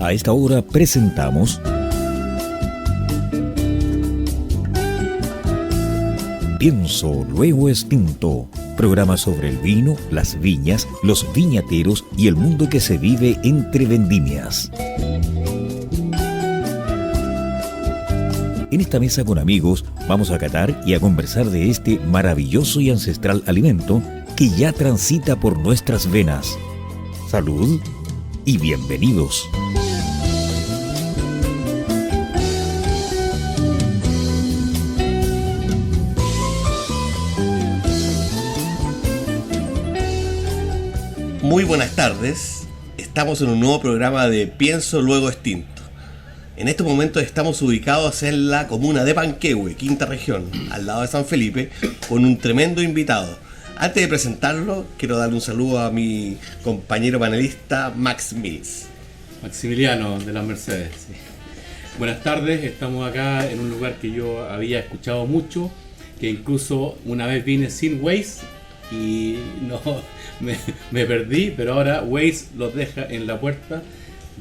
A esta hora presentamos Pienso Luego Extinto, programa sobre el vino, las viñas, los viñateros y el mundo que se vive entre vendimias. En esta mesa con amigos vamos a catar y a conversar de este maravilloso y ancestral alimento que ya transita por nuestras venas. Salud y bienvenidos. Muy buenas tardes, estamos en un nuevo programa de Pienso Luego Extinto. En estos momentos estamos ubicados en la comuna de Panquehue, quinta región, al lado de San Felipe, con un tremendo invitado. Antes de presentarlo, quiero darle un saludo a mi compañero panelista Max Mills. Maximiliano de las Mercedes. Sí. Buenas tardes, estamos acá en un lugar que yo había escuchado mucho, que incluso una vez vine sin Waze y no me perdí, pero ahora Waze los deja en la puerta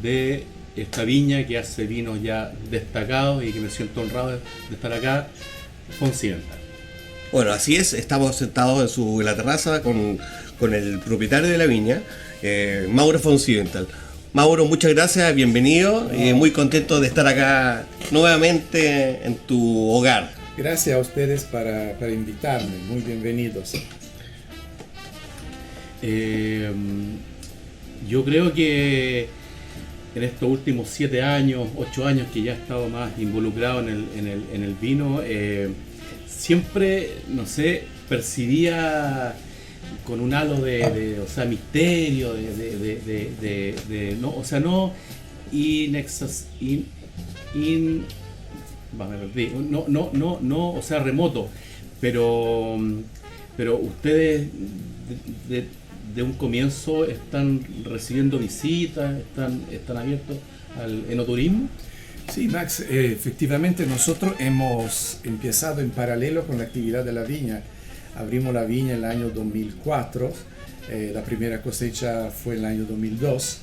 de esta viña que hace vinos ya destacados y que me siento honrado de estar acá, Foncidental. Bueno, así es, estamos sentados en la terraza con el propietario de la viña, Mauro Foncidental. Mauro, muchas gracias, bienvenido, muy contento de estar acá nuevamente en tu hogar. Gracias a ustedes para invitarme, muy bienvenidos. Yo creo que en estos últimos 7 años, 8 años que ya he estado más involucrado en el vino, siempre, no sé, percibía con un halo de misterio, remoto, pero ustedes de un comienzo están recibiendo visitas, están abiertos al enoturismo. Sí, Max, efectivamente nosotros hemos empezado en paralelo con la actividad de la viña. Abrimos la viña en el año 2004, la primera cosecha fue en el año 2002,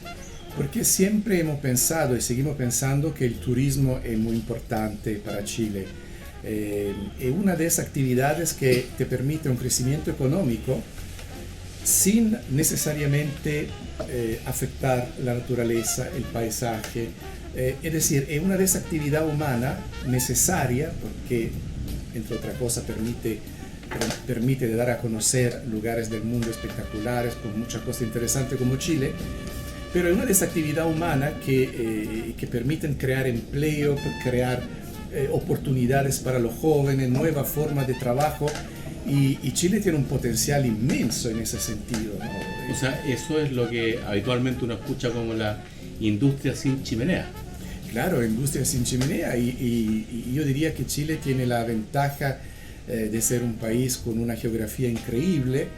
porque siempre hemos pensado y seguimos pensando que el turismo es muy importante para Chile. Es una de esas actividades que te permite un crecimiento económico sin necesariamente afectar la naturaleza, el paisaje. Es decir, es una de esas actividades humanas necesarias porque, entre otras cosas, permite dar a conocer lugares del mundo espectaculares, con muchas cosas interesantes como Chile, pero es una de esas actividades humanas que permiten crear empleo, crear oportunidades para los jóvenes, nuevas formas de trabajo. Y Chile tiene un potencial inmenso en ese sentido, ¿no? O sea, eso es lo que habitualmente uno escucha como la industria sin chimenea. Claro, industria sin chimenea. Y yo diría que Chile tiene la ventaja de ser un país con una geografía increíble,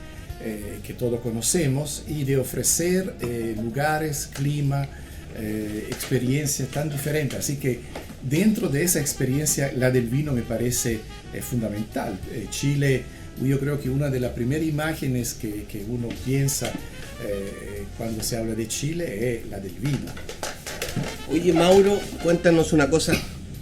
que todos conocemos, y de ofrecer lugares, clima, experiencias tan diferentes. Así que dentro de esa experiencia, la del vino me parece fundamental. Chile, yo creo que una de las primeras imágenes que uno piensa cuando se habla de Chile es la del vino. Oye, Mauro, cuéntanos una cosa.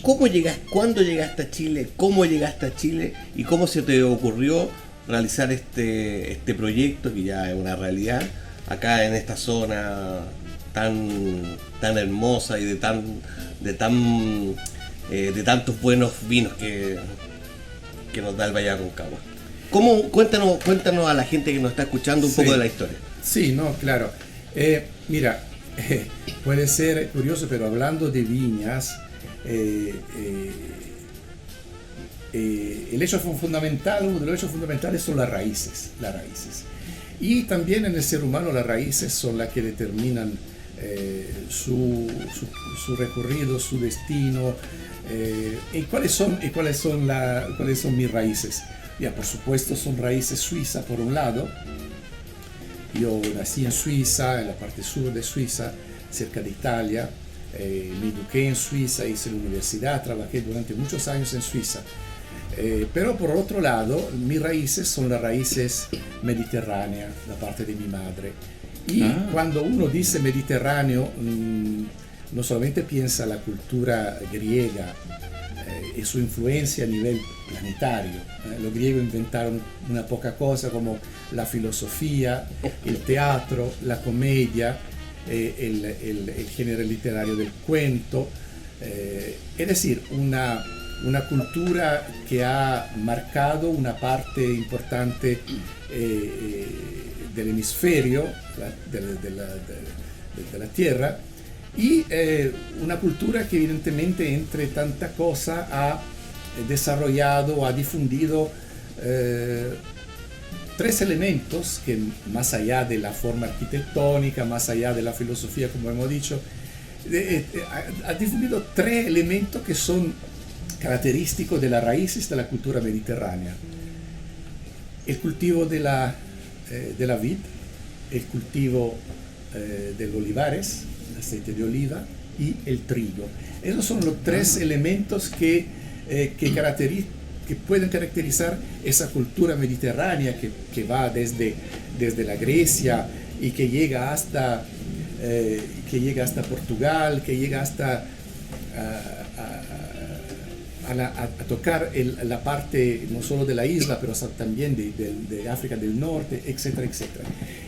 ¿Cuándo llegaste a Chile? ¿Cómo llegaste a Chile? ¿Y cómo se te ocurrió realizar este proyecto que ya es una realidad acá en esta zona tan hermosa y de tantos buenos vinos que nos da el Valle Aconcagua? Cuéntanos a la gente que nos está escuchando un poco de la historia. Sí, no, claro. Mira, puede ser curioso, pero hablando de viñas, el hecho fundamental, uno de los hechos fundamentales son las raíces. Y también en el ser humano las raíces son las que determinan su recorrido, su destino. ¿Y cuáles son mis raíces? Ya, por supuesto, son raíces suizas por un lado. Yo nací en Suiza, en la parte sur de Suiza, cerca de Italia. Me eduqué en Suiza, hice la universidad, trabajé durante muchos años en Suiza. Pero por otro lado, mis raíces son las raíces mediterráneas, la parte de mi madre. Y cuando uno dice Mediterráneo, no solamente piensa la cultura griega y su influencia a nivel planetario. Los griegos inventaron una poca cosa como la filosofía, el teatro, la comedia, el género literario del cuento, es decir, una cultura que ha marcado una parte importante del hemisferio de la Tierra, y una cultura que evidentemente entre tanta cosa ha desarrollado, ha difundido tres elementos que, más allá de la forma arquitectónica, más allá de la filosofía, como hemos dicho, ha difundido tres elementos que son característicos de las raíces de la cultura mediterránea: el cultivo de la vid, el cultivo de los olivares, el aceite de oliva, y el trigo. Esos son los tres elementos que pueden caracterizar esa cultura mediterránea que va desde la Grecia y que llega hasta Portugal, que llega hasta a tocar la parte no solo de la isla, pero también de África del Norte, etcétera, etcétera.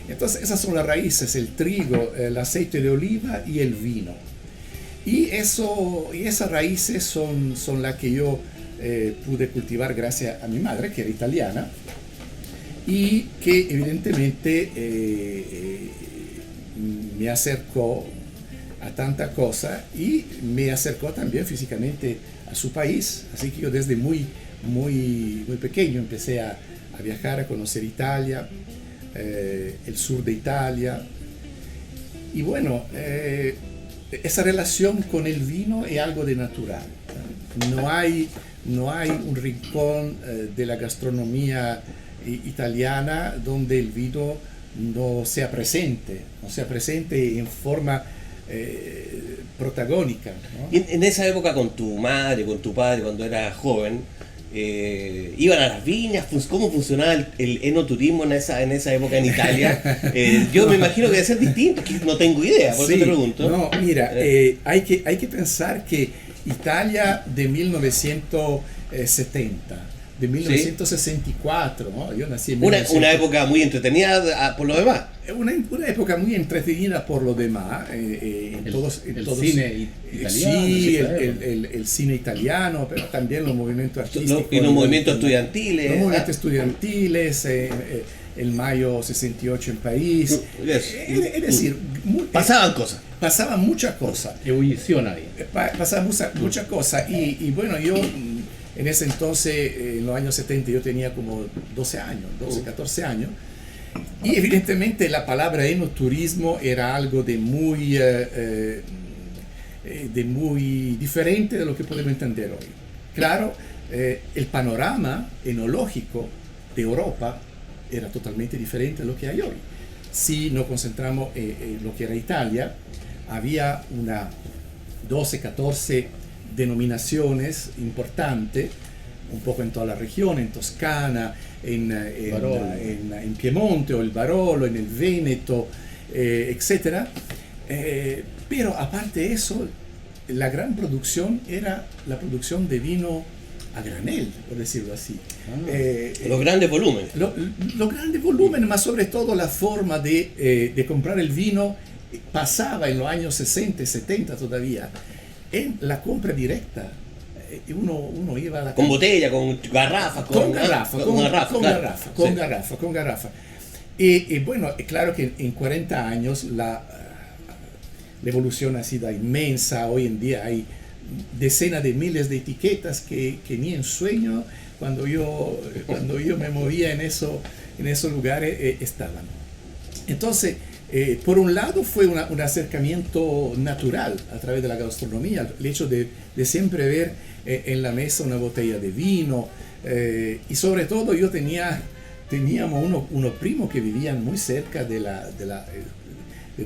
Entonces esas son las raíces: el trigo, el aceite de oliva y el vino. Y esas raíces son las que yo pude cultivar gracias a mi madre, que era italiana, y que evidentemente me acercó a tanta cosa y me acercó también físicamente a su país. Así que yo desde muy pequeño empecé a viajar, a conocer Italia, el sur de Italia. Y bueno, esa relación con el vino es algo de natural. No hay un rincón de la gastronomía italiana donde el vino no sea presente en forma protagónica, ¿no? Y en esa época, con tu madre, con tu padre, cuando eras joven, iban a las viñas. ¿Cómo funcionaba el enoturismo en esa época en Italia? Yo me imagino que debe ser distinto, que no tengo idea, por eso te pregunto. No, mira, hay que pensar que Italia de 1970, de 1964, ¿no? Yo nací en una época muy entretenida por lo demás. Una época muy entretenida por lo demás. El cine italiano. Sí, el cine italiano, pero también los movimientos artísticos. Y los movimientos estudiantiles. Los movimientos estudiantiles, el Mayo 68 en París. Es decir, pasaban cosas. Pasaban muchas cosas. Ebullición ahí. Pasaban muchas cosas. Y bueno, yo en ese entonces, en los años 70, yo tenía como 12 años, 14 años. Y evidentemente la palabra enoturismo era algo de muy diferente de lo que podemos entender hoy. Claro, el panorama enológico de Europa era totalmente diferente de lo que hay hoy. Si nos concentramos en lo que era Italia, había una 12, 14 denominaciones importantes, un poco en toda la región, en Toscana, en Piemonte, o el Barolo, en el Véneto, etc. Pero aparte de eso, la gran producción era la producción de vino a granel, por decirlo así. Los grandes volúmenes. Los grandes volúmenes, más sobre todo la forma de comprar el vino pasaba en los años 60, 70 todavía, en la compra directa. Uno iba a la con botella, con garrafa, con garrafa. Y bueno, claro que en 40 años la evolución ha sido inmensa. Hoy en día hay decenas de miles de etiquetas que ni en sueño, cuando yo me movía en esos lugares, estaban. Entonces, por un lado fue un acercamiento natural a través de la gastronomía, el hecho de siempre ver en la mesa una botella de vino, y sobre todo teníamos unos primos que vivían muy cerca de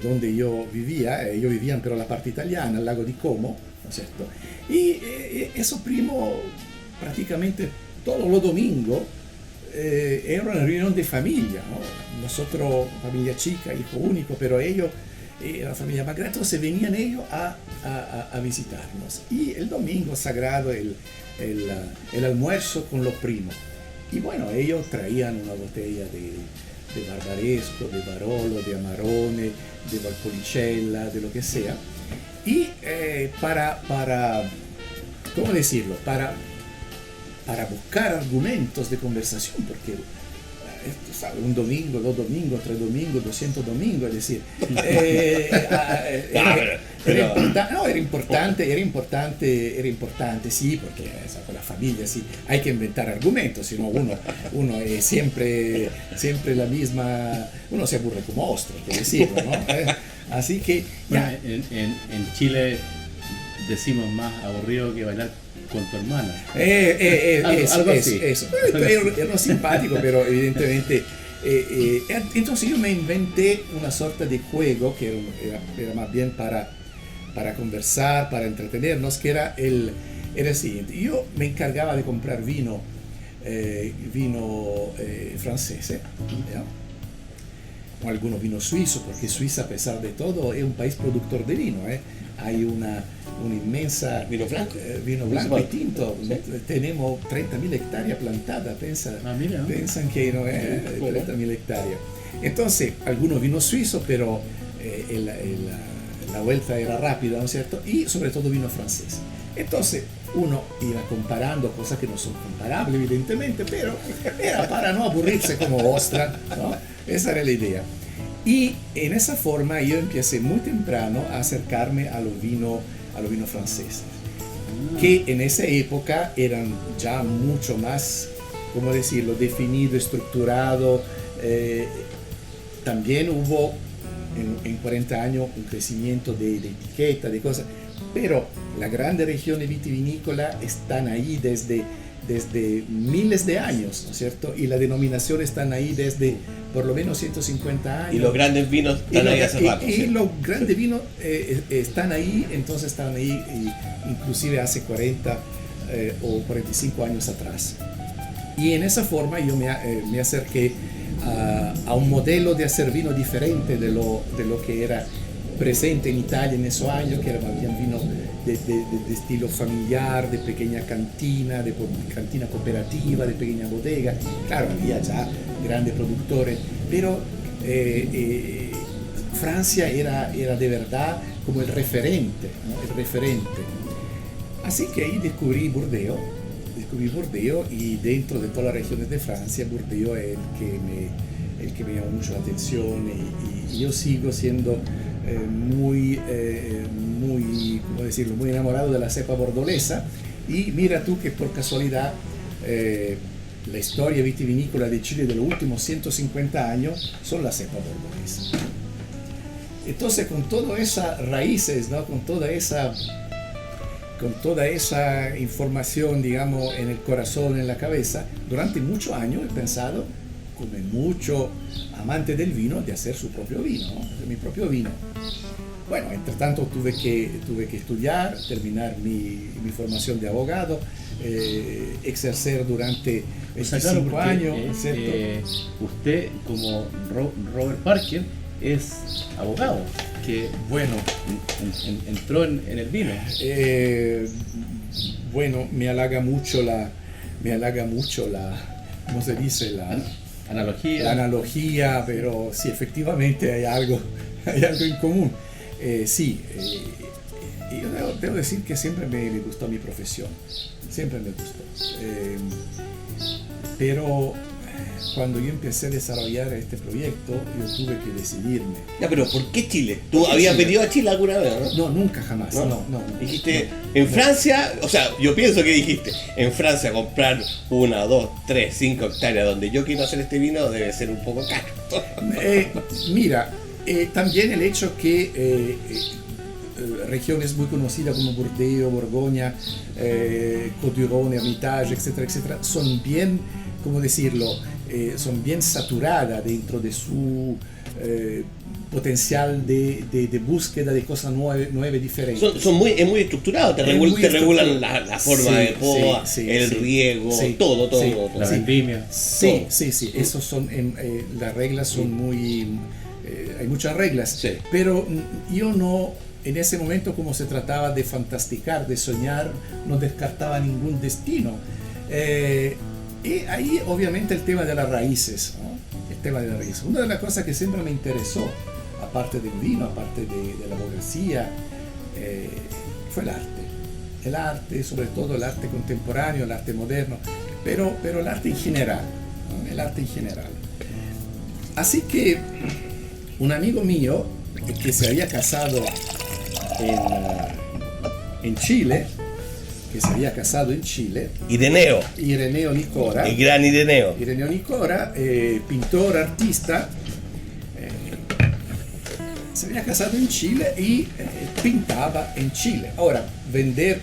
donde yo vivía. Ellos vivían pero la parte italiana, al lago di Como, ¿no es cierto? Y esos primos prácticamente todos los domingos era una reunión de familia, ¿no? Nosotros, familia chica, hijo único, pero ellos la familia más grande, entonces venían ellos a visitarnos. Y el domingo sagrado, el almuerzo con los primos. Y bueno, ellos traían una botella de Barbaresco, de Barolo, de Amarone, de Valpolicella, de lo que sea. Y para ¿cómo decirlo? Para buscar argumentos de conversación, porque ¿sabes? Un domingo, 2 domingos, 3 domingos, 200 domingos, es decir, era importante, sí, porque con la familia sí, hay que inventar argumentos, si no uno es siempre la misma, uno se aburre como ostro, hay que decirlo, ¿no? Así que bueno, en Chile decimos más aburrido que bailar con tu hermana. Algo así. Eso. Era simpático, pero evidentemente. Entonces yo me inventé una sorta de juego que era más bien para conversar, para entretenernos, que era el siguiente. Yo me encargaba de comprar vino francés, ¿ya? O algunos vinos suizos, porque Suiza, a pesar de todo, es un país productor de vino. Hay una inmensa... ¿Vino blanco? Vino blanco y tinto. ¿Sí? Tenemos 30.000 hectáreas plantadas, piensan que no es 30.000 hectáreas. Entonces, algunos vinos suizos, pero la vuelta era rápida, ¿no es cierto? Y sobre todo vino francés. Entonces, uno iba comparando cosas que no son comparables, evidentemente, pero era para no aburrirse como ostra, ¿no? Esa era la idea. Y en esa forma yo empecé muy temprano a acercarme a los vinos franceses, que en esa época eran ya mucho más, ¿cómo decirlo?, definido, estructurado. También hubo en 40 años un crecimiento de etiqueta, de cosas, pero las grandes regiones vitivinícolas están ahí desde miles de años, ¿no es cierto? Y las denominaciones están ahí desde por lo menos 150 años. Y los grandes vinos están ahí hace rato. Y los grandes vinos están ahí, inclusive hace 40 o 45 años atrás. Y en esa forma yo me acerqué a un modelo de hacer vino diferente de lo que era presente en Italia en esos años, que era más bien vino de estilo familiar, de pequeña cantina, de cantina cooperativa, de pequeña bodega. Claro, había ya grandes productores, pero Francia era de verdad como el referente, ¿no? El referente. Así que ahí descubrí Burdeos, y dentro de todas las regiones de Francia, Burdeos es el que me llama mucho la atención, y yo sigo siendo muy enamorado de la cepa bordolesa. Y mira tú que por casualidad la historia vitivinícola de Chile de los últimos 150 años son la cepa bordolesa. Entonces, con todas esas raíces, ¿no? con toda esa información, digamos, en el corazón, en la cabeza, durante muchos años he pensado, como mucho amante del vino, de hacer su propio vino, ¿no? Hacer mi propio vino. Bueno, entre tanto tuve que estudiar, terminar mi formación de abogado, ejercer durante 25 años. Usted, como Robert Parker, es abogado, que bueno, entró en el vino. Bueno, me halaga mucho la, ¿cómo se dice? La analogía, pero sí, efectivamente hay algo en común. Yo debo decir que siempre me gustó mi profesión, siempre me gustó. Pero cuando yo empecé a desarrollar este proyecto, yo tuve que decidirme. Ya, pero ¿por qué Chile? ¿Tú habías venido a Chile alguna vez, no? No, nunca, jamás. No. Dijiste, en Francia, o sea, yo pienso que dijiste, en Francia comprar 1, 2, 3, 5 hectáreas donde yo quiero hacer este vino debe ser un poco caro. Mira, también el hecho que regiones muy conocidas como Burdeos, Borgoña, Côtes-du-Rhône, Hermitage, etcétera, son bien, ¿cómo decirlo? Son bien saturadas dentro de su potencial de búsqueda de cosas nuevas, diferentes. Es muy estructurado, te regulan la forma de poda, el riego, todo. La vendimia. Sí, esos son, las reglas son muy hay muchas reglas, Sí. pero yo no, en ese momento como se trataba de fantasticar, de soñar, no descartaba ningún destino. Y ahí obviamente el tema de las raíces, ¿no? El tema de las raíces. Una de las cosas que siempre me interesó, aparte del vino, aparte de la burguesía, fue el arte. El arte, sobre todo el arte contemporáneo, el arte moderno, pero el arte en general, ¿no? El arte en general. Así que un amigo mío que se había casado en Chile, Ireneo, Ireneo Nicora, el gran Ireneo. Ireneo Nicora, pintor, artista, se había casado en Chile y pintaba en Chile. Ahora, vender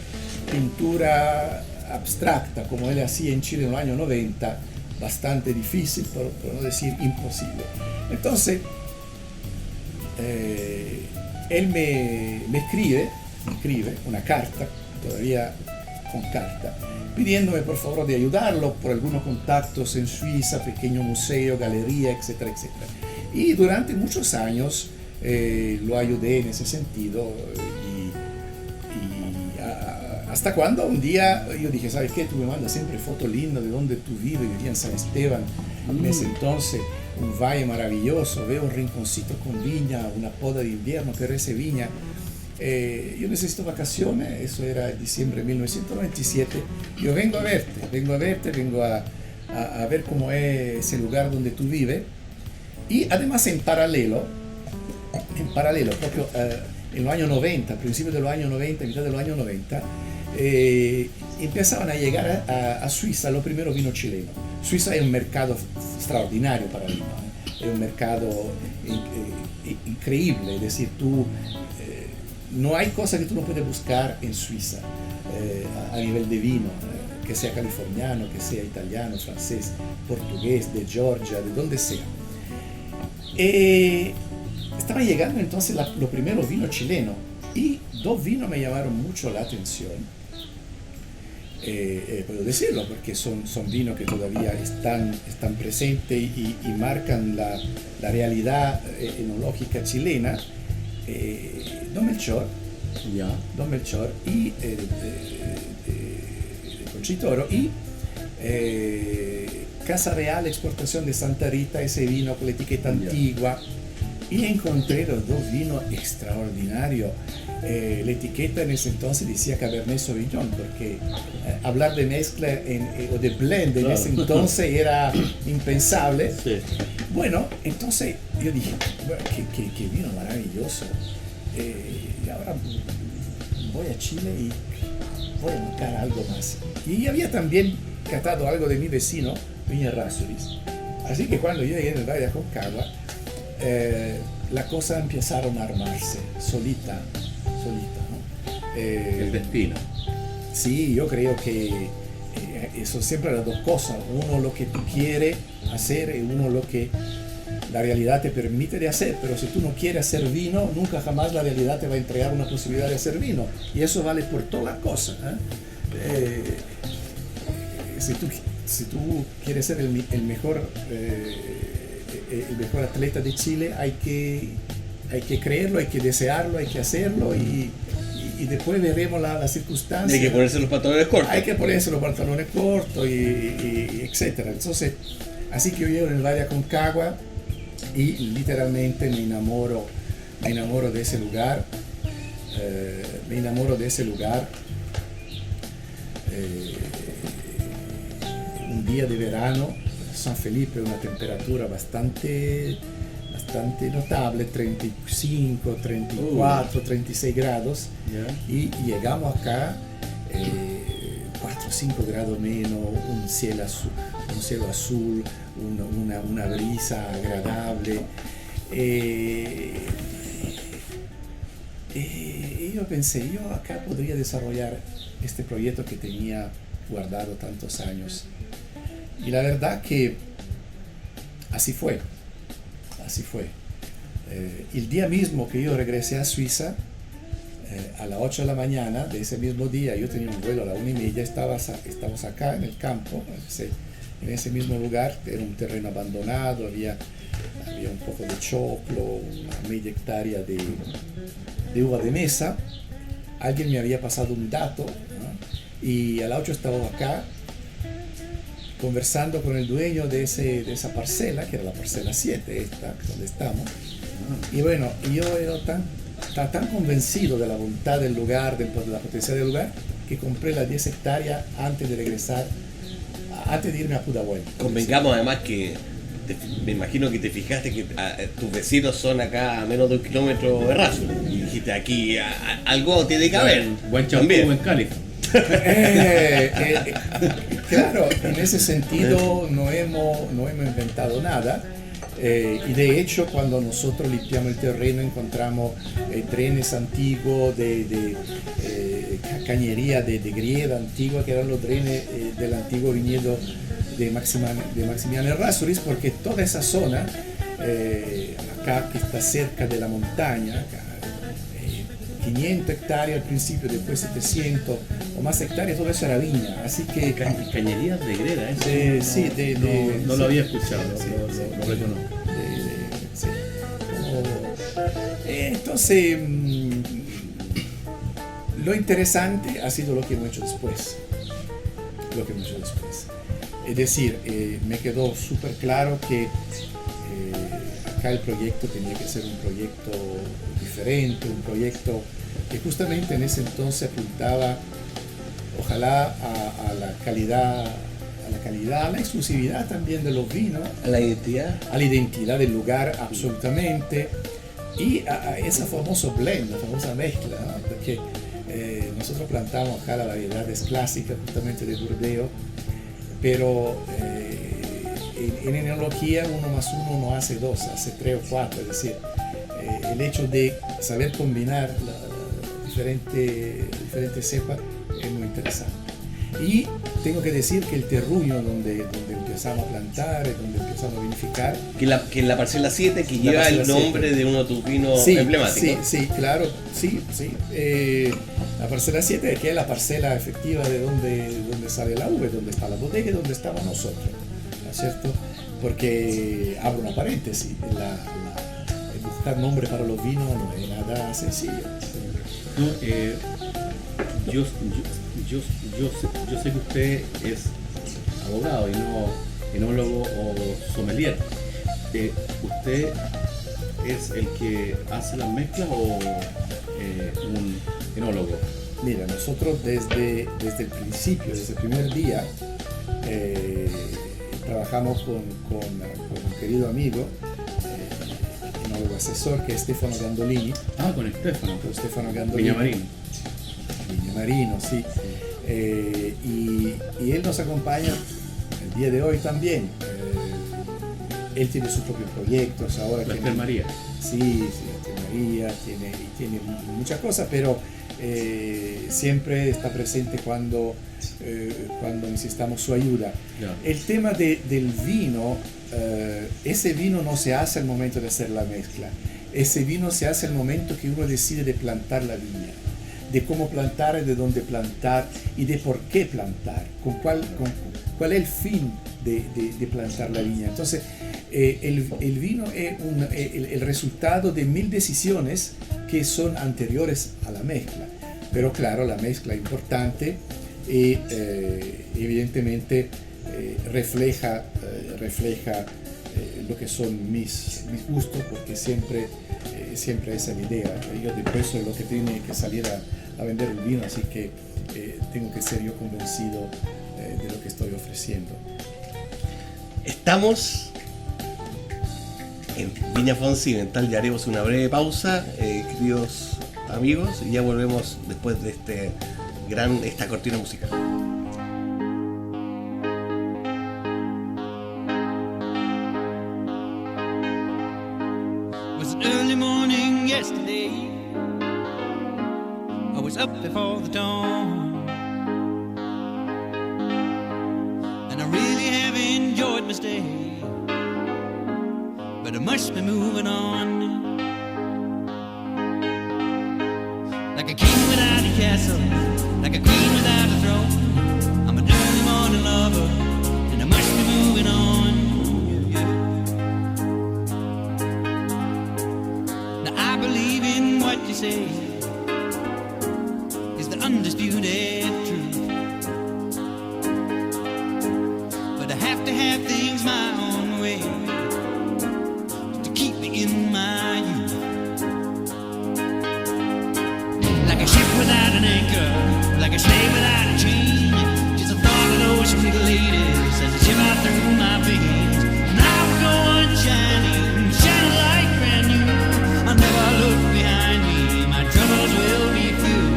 pintura abstracta como él hacía en Chile en los años 90, bastante difícil, por no decir imposible. Entonces, él me escribe una carta, todavía con carta, pidiéndome por favor de ayudarlo por algunos contactos en Suiza, pequeño museo, galería, etcétera, etcétera. Y durante muchos años lo ayudé en ese sentido hasta cuando un día yo dije, ¿sabes qué? Tú me mandas siempre fotos lindas de donde tú vives. Vivía en San Esteban en ese entonces, un valle maravilloso, veo un rinconcito con viña, una poda de invierno que rece viña. Yo necesito vacaciones, eso era diciembre de 1997. Yo vengo a verte, vengo a ver cómo es ese lugar donde tú vives. Y además en paralelo, proprio en los años 90, principios de los años 90, mitad de los años 90, empezaban a llegar a Suiza los primeros vinos chilenos. Suiza es un mercado extraordinario para el vino, es un mercado increíble, es decir, no hay cosa que tú no puedes buscar en Suiza a nivel de vino, que sea californiano, que sea italiano, francés, portugués, de Georgia, de donde sea. Estaba llegando entonces los primeros vinos chilenos y dos vinos me llamaron mucho la atención. Puedo decirlo porque son vinos que todavía están presentes y marcan la realidad enológica chilena. Don Melchor y Conchitoro y Casa Real Exportación de Santa Rita, ese vino con la etiqueta antigua. Y encontré los dos vinos extraordinarios. La etiqueta en ese entonces decía Cabernet Sauvignon, porque hablar de mezcla o de blend en ese entonces era impensable. Sí. Bueno, entonces yo dije, bueno, qué vino maravilloso. Y ahora voy a Chile y voy a buscar algo más. Y había también catado algo de mi vecino, Viña Errázuriz. Así que cuando yo llegué en el Valle de Aconcagua, las cosas empezaron a armarse solita, ¿no? El destino. Sí, yo creo que eso siempre las dos cosas, uno lo que tú quieres hacer y uno lo que la realidad te permite de hacer, pero si tú no quieres hacer vino, nunca jamás la realidad te va a entregar una posibilidad de hacer vino, y eso vale por todas las cosas, ¿eh? Si tú quieres ser el mejor atleta de Chile, hay que creerlo, hay que desearlo, hay que hacerlo y después veremos las circunstancias. Hay que ponerse los pantalones cortos. Hay que ponerse los pantalones cortos y etcétera. Entonces, así que yo llego en el Valle de Aconcagua y literalmente me enamoro de ese lugar. Un día de verano, San Felipe, una temperatura bastante notable, 35, 34, 36 grados. Y llegamos acá, 4 o 5 grados menos, un cielo azul, una brisa agradable. Y yo pensé, yo acá podría desarrollar este proyecto que tenía guardado tantos años. Y la verdad que así fue. El día mismo que yo regresé a Suiza, a las 8 de la mañana de ese mismo día, yo tenía un vuelo a la 1:30, estábamos acá en el campo, en ese mismo lugar, era un terreno abandonado, había había un poco de choclo, una media hectárea de uva de mesa. Alguien me había pasado un dato, ¿no? Y a las 8 estaba acá conversando con el dueño de esa parcela, que era la parcela 7, esta, donde estamos. Y bueno, yo estaba tan convencido de la voluntad del lugar, de la potencia del lugar, que compré las 10 hectáreas antes de regresar, antes de irme a Pudahuel. Convengamos además que me imagino que te fijaste que tus vecinos son acá a menos de 1 kilómetro de Razo. Y dijiste, aquí algo tiene que haber. Buen champú, buen cáliz. Claro, en ese sentido no hemos inventado nada. Y de hecho, cuando nosotros limpiamos el terreno, encontramos trenes antiguos de cañería de griega antigua, que eran los trenes del antiguo viñedo de Maximiano Errázuriz, porque toda esa zona, acá que está cerca de la montaña, 500 hectáreas al principio, después 700 o más hectáreas, todo eso era viña, así que... Cañerías de greda, ¿eh? Sí, no lo había escuchado, lo reconozco. Sí. Entonces, lo interesante ha sido lo que hemos hecho después. Es decir, me quedó súper claro que acá el proyecto tenía que ser un proyecto diferente, un proyecto que justamente en ese entonces apuntaba, ojalá, a la calidad, a la exclusividad también de los vinos, A la identidad del lugar, absolutamente, y a ese famoso blend, la famosa mezcla, ¿no? Porque nosotros plantamos acá las variedades clásicas justamente de Burdeos, pero en enología 1 más 1 no hace 2, hace 3 o 4, es decir, el hecho de saber combinar diferentes cepas es muy interesante. Y tengo que decir que el terruño donde empezamos a plantar, donde empezamos a vinificar... Que la parcela 7, que lleva el nombre 7 de uno de tus vinos emblemáticos. Sí, claro, sí. La parcela 7, que es la parcela efectiva de donde sale la uva, donde está la bodega y donde estamos nosotros, ¿no es cierto? Porque, abro una paréntesis, el buscar nombre para los vinos no es nada sencillo. No, yo sé que usted es abogado y no enólogo o sommelier. ¿Usted es el que hace las mezclas o un enólogo? Mira, nosotros desde el principio, desde el primer día, trabajamos con un querido amigo, enólogo asesor, que es Stefano Gandolini. Ah, con Stefano Gandolini. Viñamarino, sí. Y él nos acompaña el día de hoy también. Él tiene sus propios proyectos ahora. La Esther María. Sí, la Esther María, tiene muchas cosas, pero siempre está presente cuando necesitamos su ayuda. Yeah. El tema del vino, ese vino no se hace al momento de hacer la mezcla. Ese vino se hace al momento que uno decide de plantar la viña, de cómo plantar, de dónde plantar y de por qué plantar, cuál es el fin de plantar la viña. Entonces, el vino es el resultado de 1000 decisiones que son anteriores a la mezcla. Pero claro, la mezcla es importante y evidentemente refleja lo que son mis gustos, porque siempre esa es la idea. Yo después soy lo que tiene que salir a vender el vino, así que tengo que ser yo convencido de lo que estoy ofreciendo. Estamos en Viña Fonsimental, ya haremos una breve pausa, queridos amigos, y ya volvemos después de esta cortina musical. Early morning yesterday, I was up before the dawn, and I really have enjoyed my stay, but I must be moving on. Like a king without a castle, like a queen without a throne, I'm an early morning lover, and I must be moving on. Yeah, yeah. say is the undisputed truth. But I have to have things my own way to keep me in my youth. Like a ship without an anchor, like a slave without a chain, just a thought of those sweet ladies as they shiver through my veins. And I will go on shining, shining like brand new. I'll never look behind me, my troubles will be few.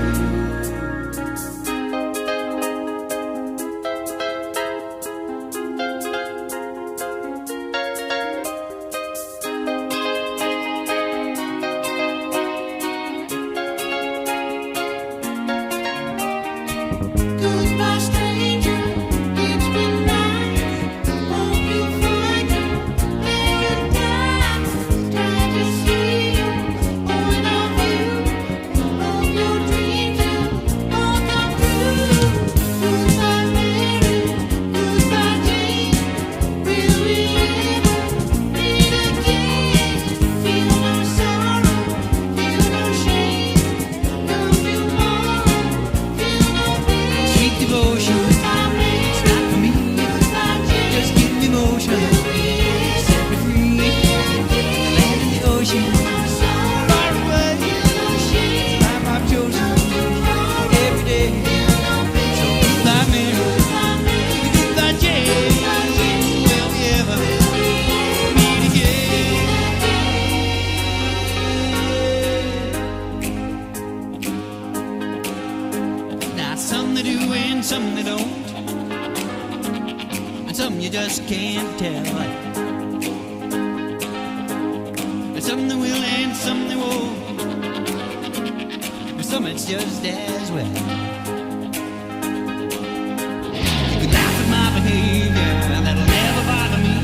Goodbye, stranger. It's been nice. Hope you find your paradise. Try to see your point of view. Hope your dreams will all come true. Goodbye, Mary. Goodbye, Jane. Will we ever meet again? Feel no sorrow. Feel no shame. No tomorrow. Feel no pain. Sweet devotion, it's not for me. Just give me motion, set me free. Land in the ocean, far away. Life I've chosen every day. So goodbye, Mary. Goodbye, Jane. Will we ever meet again? Now some they do and some they don't, and some you just can't tell. And some they will and some they won't, and some it's just as well. You can laugh at my behavior, that'll never bother me.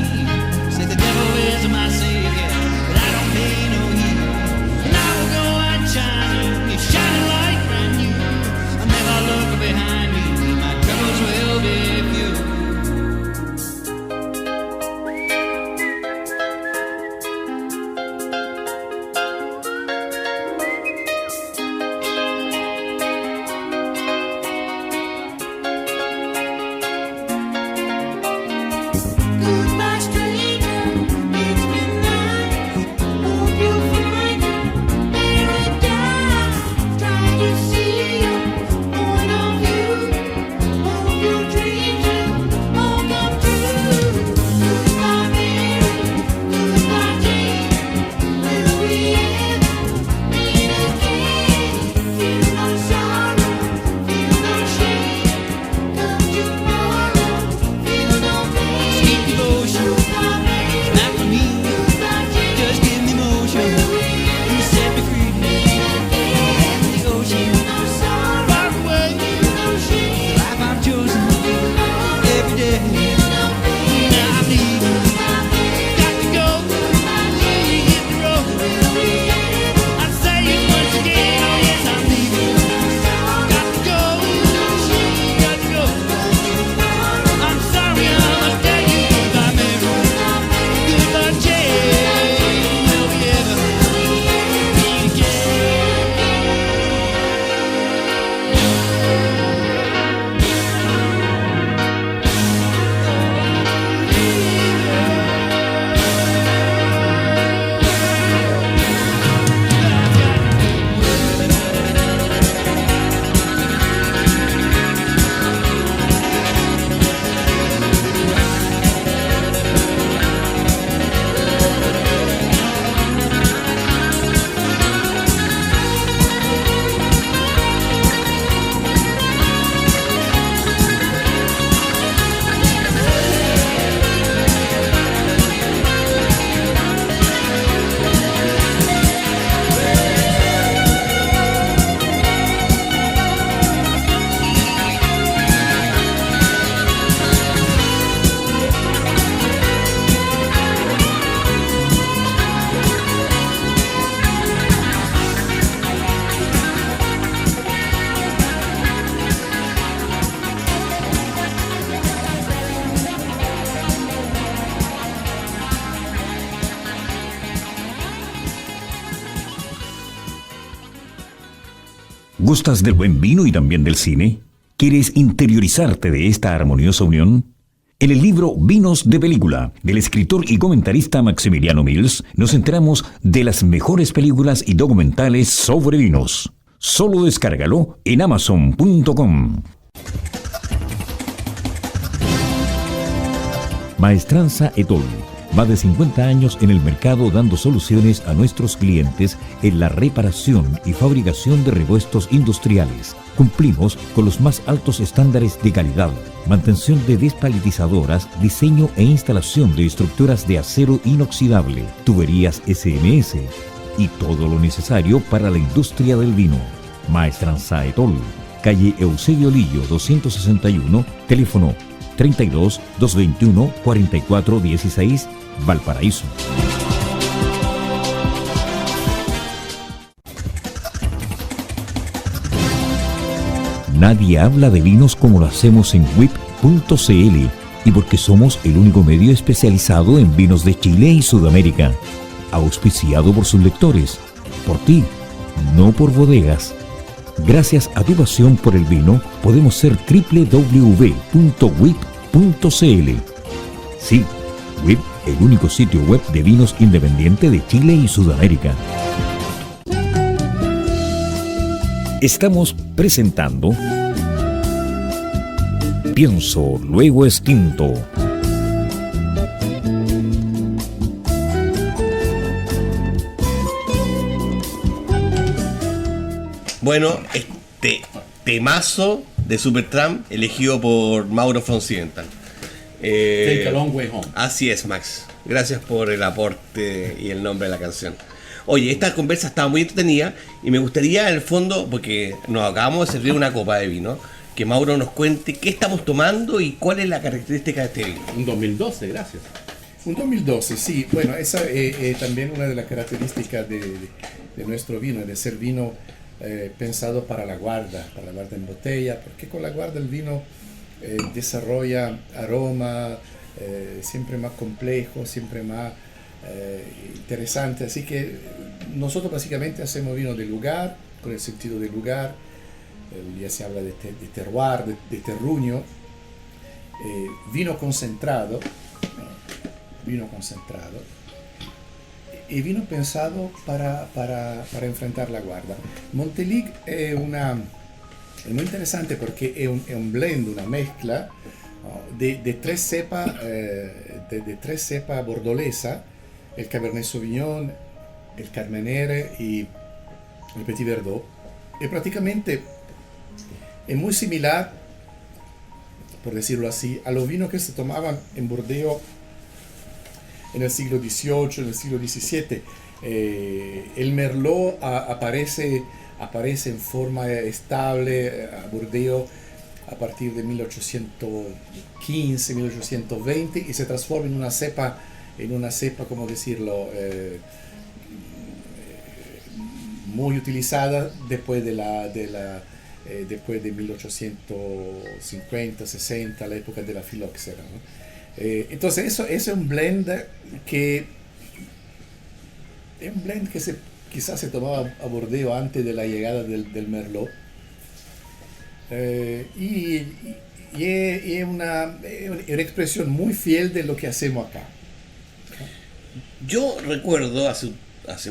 Say the devil is my savior, but I don't pay no heed. And I will go on shining, it's shining like brand new. I'll never look behind me, my troubles will be few. ¿Gustas del buen vino y también del cine? ¿Quieres interiorizarte de esta armoniosa unión? En el libro Vinos de Película, del escritor y comentarista Maximiliano Mills, nos enteramos de las mejores películas y documentales sobre vinos. Solo descárgalo en amazon.com. Maestranza Etol. Más de 50 años en el mercado dando soluciones a nuestros clientes en la reparación y fabricación de repuestos industriales. Cumplimos con los más altos estándares de calidad, mantención de despaletizadoras, diseño e instalación de estructuras de acero inoxidable, tuberías SMS y todo lo necesario para la industria del vino. Maestranza Etol, calle Eusebio Lillo 261, teléfono 32 221 44 16, Valparaíso. Nadie habla de vinos como lo hacemos en WIP.cl y porque somos el único medio especializado en vinos de Chile y Sudamérica. Auspiciado por sus lectores, por ti, no por bodegas. Gracias a tu pasión por el vino, podemos ser www.wip.cl. Sí, WIP, el único sitio web de vinos independiente de Chile y Sudamérica. Estamos presentando Pienso, luego extinto. Bueno, este temazo de Supertramp elegido por Mauro Froncidental. Take a long way home. Así es, Max. Gracias por el aporte y el nombre de la canción. Oye, esta conversa estaba muy entretenida y me gustaría, en el fondo, porque nos acabamos de servir una copa de vino, que Mauro nos cuente qué estamos tomando y cuál es la característica de este vino. Un 2012, gracias. Un 2012, sí. Bueno, esa es también una de las características de nuestro vino, de ser vino pensado para la guarda en botella, porque con la guarda el vino desarrolla aroma siempre más complejo, siempre más interesante. Así que nosotros básicamente hacemos vino de lugar, con el sentido de lugar. Hoy día se habla de terroir, de terruño, vino concentrado, y vino pensado para enfrentar la guarda. Montelic es muy interesante porque es un blend, una mezcla de tres cepas bordolesa, el Cabernet Sauvignon, el Carmenere y el Petit Verdot. Y prácticamente es muy similar, por decirlo así, a los vinos que se tomaban en Bordeaux en el siglo XVIII, en el siglo XVII. El Merlot aparece en forma estable a Bordeaux a partir de 1815, 1820 y se transforma en una cepa, ¿cómo decirlo?, muy utilizada después de 1850, 60, la época de la filoxera, ¿no? Entonces eso es un blend que quizás se tomaba a Bordeaux antes de la llegada del Merlot, y es una expresión muy fiel de lo que hacemos acá. Yo recuerdo hace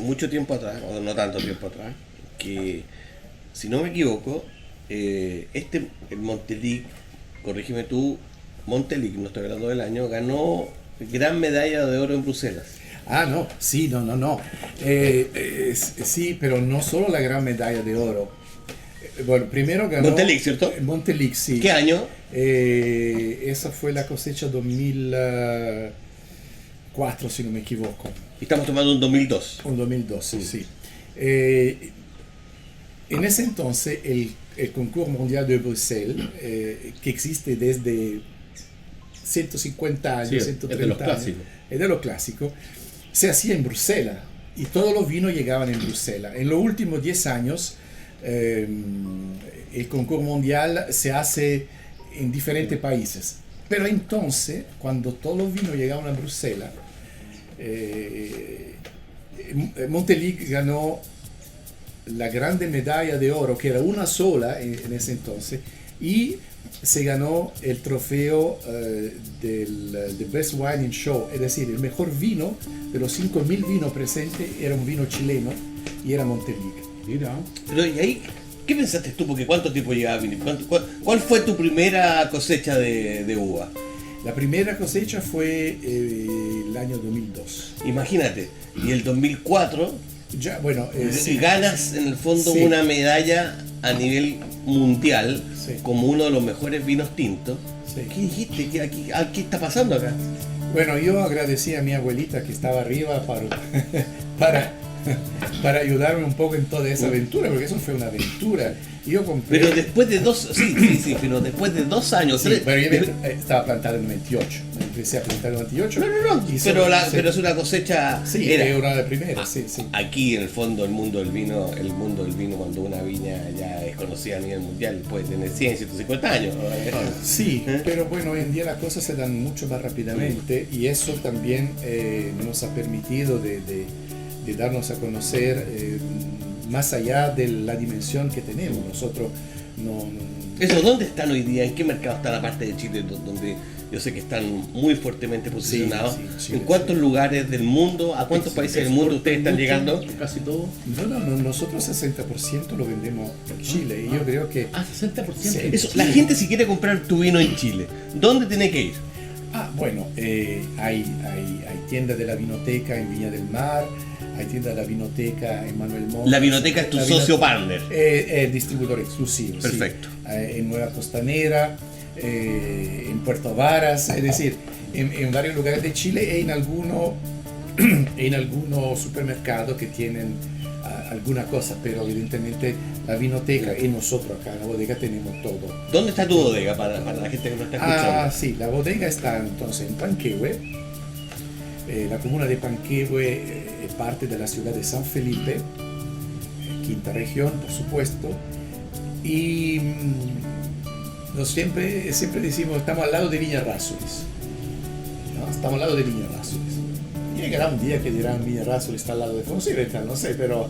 mucho tiempo atrás, o no tanto tiempo atrás, que si no me equivoco, el Montelic, corrígeme tú, Montelic, no estoy hablando del año, ganó gran medalla de oro en Bruselas. Ah, no, sí, no. Sí, pero no solo la gran medalla de oro. Bueno, primero ganó... Montelic, ¿cierto? Montelic, sí. ¿Qué año? Esa fue la cosecha 2004, si no me equivoco. Y estamos tomando un 2002. Un 2012, sí. En ese entonces, el Concours Mondial de Bruxelles, que existe desde 150 años, Sí, 130 es de los años, clásicos. es de los clásicos, se hacía en Bruselas y todos los vinos llegaban en Bruselas. En los últimos 10 años, el Concours Mondial se hace en diferentes países. Pero entonces, cuando todos los vinos llegaban a la grande medalla de oro, que era una sola en ese entonces, y se ganó el trofeo del The Best Wine in Show, es decir, el mejor vino de los 5.000 vinos presentes era un vino chileno y era Montelica. Mira. Pero ¿y ahí qué pensaste tú? Porque ¿cuánto tiempo llevaba viniendo? ¿Cuál fue tu primera cosecha de uva? La primera cosecha fue el año 2002. Imagínate, y el 2004 Ya, bueno, si ganas en el fondo Sí. una medalla a nivel mundial Sí. como uno de los mejores vinos tintos. Sí. ¿Qué dijiste? ¿Qué está pasando acá? Bueno, yo agradecí a mi abuelita que estaba arriba para, para ayudarme un poco en toda esa aventura, porque eso fue una aventura. Y yo compré... Pero después de pero después de 2 años. Sí, pero yo estaba plantado en 98. Empecé a plantar en 98. No, y pero, solo- pero es una cosecha. Sí, era una de las primeras, sí, sí. Aquí en el fondo el mundo del vino, cuando una viña ya es conocida a nivel mundial, puede tener 100, 150 años. Sí, ¿Eh? pero bueno, hoy en día las cosas se dan mucho más rápidamente y eso también nos ha permitido de darnos a conocer más allá de la dimensión que tenemos. Nosotros no... Eso, ¿dónde están hoy día? ¿En qué mercado está la parte de Chile donde yo sé que están muy fuertemente posicionados? Sí, sí, ¿En cuántos lugares del mundo, a cuántos países del mundo ustedes están llegando? Casi todo. No, nosotros 60% lo vendemos en Chile y yo creo que... Ah, 60%. Sí. Eso, la gente si quiere comprar tu vino en Chile, ¿dónde tiene que ir? Bueno, hay tiendas de la Vinoteca en Viña del Mar, hay tiendas de la Vinoteca en Manuel Montt. La Vinoteca es tu La socio Vinoteca- partner. Distribuidor exclusivo. sí. Perfecto. En Nueva Costanera, en Puerto Varas, es decir, en varios lugares de Chile e en algunos supermercados que tienen alguna cosa, pero evidentemente la Vinoteca y nosotros acá en la bodega tenemos todo. ¿Dónde está tu bodega para la gente que nos está escuchando? Sí, la bodega está entonces en Panquehue. La comuna de Panquehue es parte de la ciudad de San Felipe, quinta región, por supuesto. Y siempre decimos, estamos al lado de Viña Errázuriz. ¿No? Estamos al lado de Viña Errázuriz. Llegará un día que dirán Viña Errázuriz está al lado de Fonseca, no sé, pero...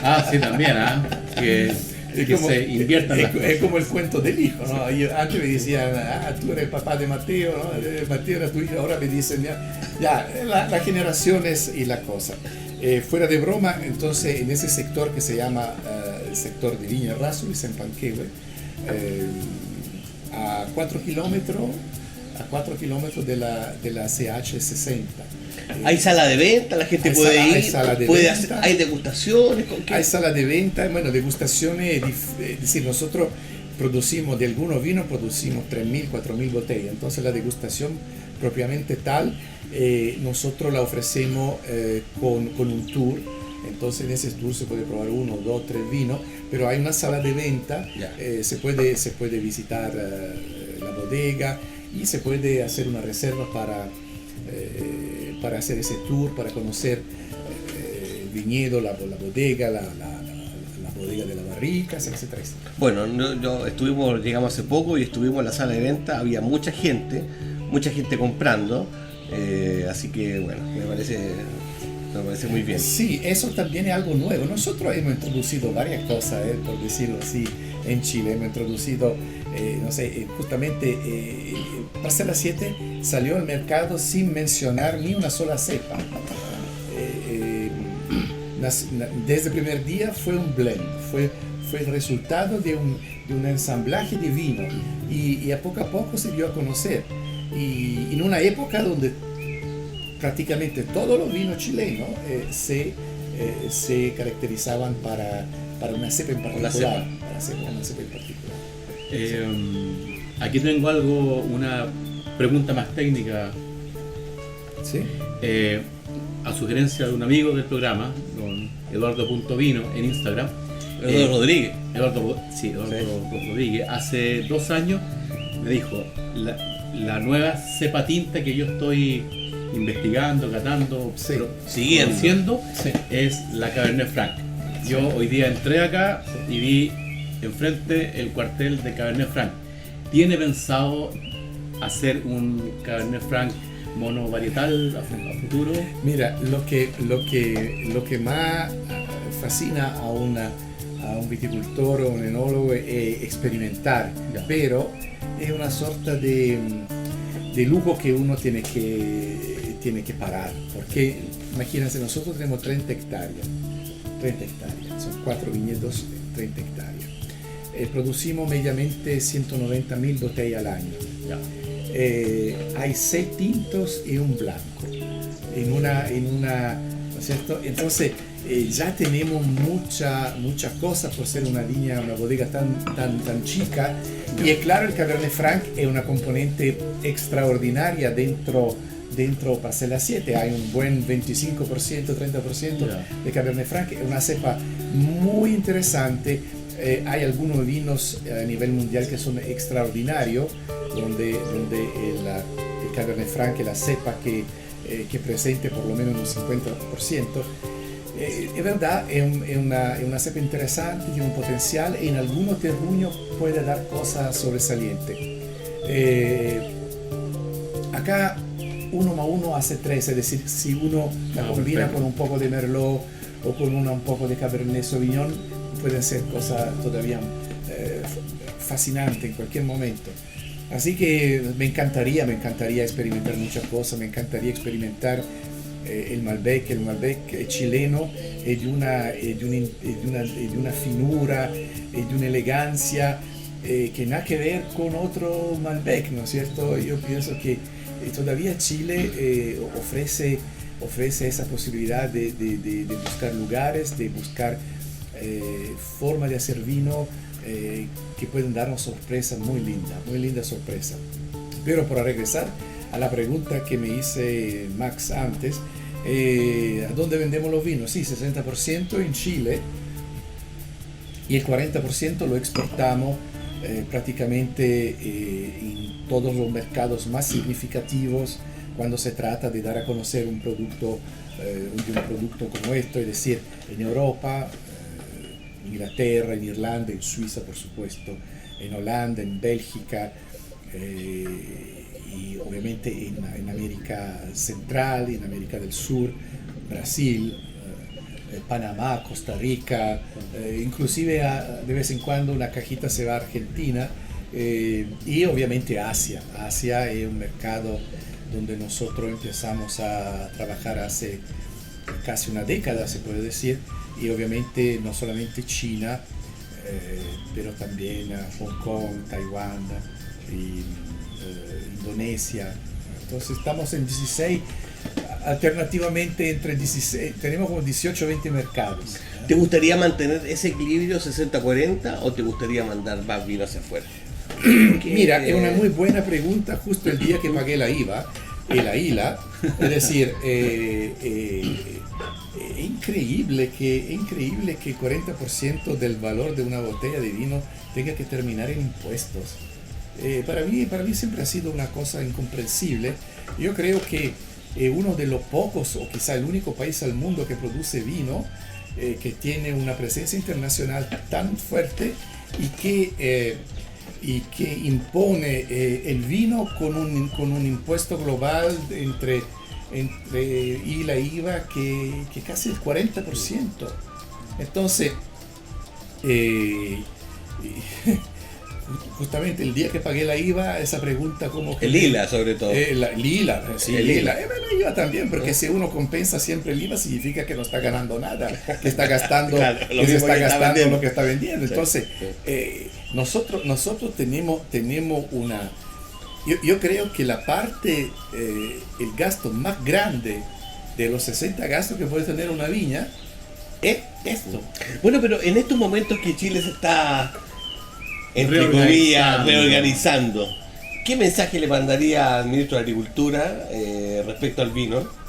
Ah, sí, también, ¿ah? Que Es como, se inviertan las es cosas. como el cuento del hijo, ¿no? Antes me decían, tú eres el papá de Mateo, ¿no? Mateo era tu hijo, ahora me dicen, las generaciones y la cosa. Fuera de broma, entonces en ese sector que se llama el sector de Viña Errázuriz, en Panquehue, a 4 kilómetros de la CH60. ¿Hay sala de venta? ¿La gente Hay puede sala- ir? hay sala de ¿Puede venta. ¿Hay degustaciones? Hay sala de venta, bueno, degustaciones, es decir, nosotros producimos, de algunos vinos producimos 3.000, 4.000 botellas, entonces la degustación propiamente tal, nosotros la ofrecemos con un tour, entonces en ese tour se puede probar 1, 2, 3 vinos, pero hay una sala de venta, Ya. se puede visitar la bodega y se puede hacer una reserva para hacer ese tour, para conocer el viñedo, la bodega, la bodega de la barrica, etcétera. Bueno, llegamos hace poco y estuvimos en la sala de venta, había mucha gente comprando, así que bueno, me parece muy bien. Sí, eso también es algo nuevo. Nosotros hemos introducido varias cosas, por decirlo así, en Chile. Hemos introducido, justamente Parcela 7 salió al mercado sin mencionar ni una sola cepa. Desde el primer día fue un blend, fue el resultado de un ensamblaje de vino y a poco se dio a conocer. Y en una época donde prácticamente todos los vinos chilenos se caracterizaban para una cepa en particular. Una cepa en particular. Aquí tengo una pregunta más técnica. ¿Sí? A sugerencia de un amigo del programa, don Eduardo.vino en Instagram. Eduardo Rodríguez. Eduardo Rodríguez, hace 2 años me dijo, la nueva cepa tinta que yo estoy investigando, catando, Sí. Siguiendo. produciendo, Sí. es la Cabernet Franc. Yo hoy día entré acá y vi enfrente el cuartel de Cabernet Franc. ¿Tiene pensado hacer un Cabernet Franc monovarietal a futuro? Mira, lo que más fascina a un viticultor o un enólogo experimentar, Ya. pero es una sorta de lujo que uno tiene que parar, porque imagínense, nosotros tenemos 30 hectáreas, son 4 viñedos, 30 hectáreas. Producimos mediamente 190.000 botellas al año. Ya. Hay 6 tintos y un blanco en una, ¿no es cierto? Entonces ya tenemos muchas cosas por ser una bodega tan chica. Y es claro, el Cabernet Franc es una componente extraordinaria dentro Parcela 7. Hay un buen 25%, 30% Ya. de Cabernet Franc, es una cepa muy interesante. Hay algunos vinos a nivel mundial que son extraordinarios, donde el Cabernet Franc es la cepa que presente por lo menos un 50%. Es verdad, es una cepa interesante, tiene un potencial y en algunos terruños puede dar cosas sobresalientes. Acá 1 más 1 hace 3, es decir, si uno la combina perfecto. con un poco de Merlot o con un poco de Cabernet Sauvignon, pueden ser cosas todavía fascinantes en cualquier momento. Así que me encantaría experimentar muchas cosas, me encantaría experimentar el Malbec chileno es de una finura, de una elegancia que nada que ver con otro Malbec, ¿no es cierto? Yo pienso que todavía Chile ofrece esa posibilidad de buscar lugares, de buscar formas de hacer vino que pueden darnos sorpresas muy linda sorpresa. Pero para regresar a la pregunta que me hice Max antes, ¿a dónde vendemos los vinos? Sí, 60% en Chile y el 40% lo exportamos prácticamente en todos los mercados más significativos cuando se trata de dar a conocer un producto como esto, es decir, en Europa, en Inglaterra, en Irlanda, en Suiza, por supuesto, en Holanda, en Bélgica, y obviamente en América Central, en América del Sur, Brasil, Panamá, Costa Rica, inclusive de vez en cuando una cajita se va a Argentina, y obviamente Asia. Asia es un mercado donde nosotros empezamos a trabajar hace casi una década, se puede decir, y obviamente no solamente China, pero también Hong Kong, Taiwán y Indonesia. Entonces estamos en 16, alternativamente entre 16, tenemos como 18 o 20 mercados. ¿Te gustaría mantener ese equilibrio 60-40 o te gustaría mandar más vino hacia afuera? Mira, es una muy buena pregunta justo el día que pagué la IVA y la ILA. Es decir, es increíble que 40% del valor de una botella de vino tenga que terminar en impuestos. Para mí siempre ha sido una cosa incomprensible. Yo creo que uno de los pocos, o quizá el único país al mundo que produce vino, que tiene una presencia internacional tan fuerte y que impone el vino con un impuesto global entre y la IVA que casi el 40%. Entonces, justamente el día que pagué la IVA, esa pregunta como que... El ILA sobre todo. El ILA, sí, El el ILA. ILA. La IVA también, porque si uno compensa siempre el IVA significa que no está ganando nada, que está gastando, Claro, lo que se mismo está que está gastando vendiendo. lo que está vendiendo. Sí, Entonces, nosotros tenemos una... Yo creo que la parte, el gasto más grande de los 60 gastos que puede tener una viña es esto. Bueno, pero en estos momentos que Chile se está, entre Reorganizando. comillas, reorganizando, ¿qué mensaje le mandaría al ministro de Agricultura respecto al vino?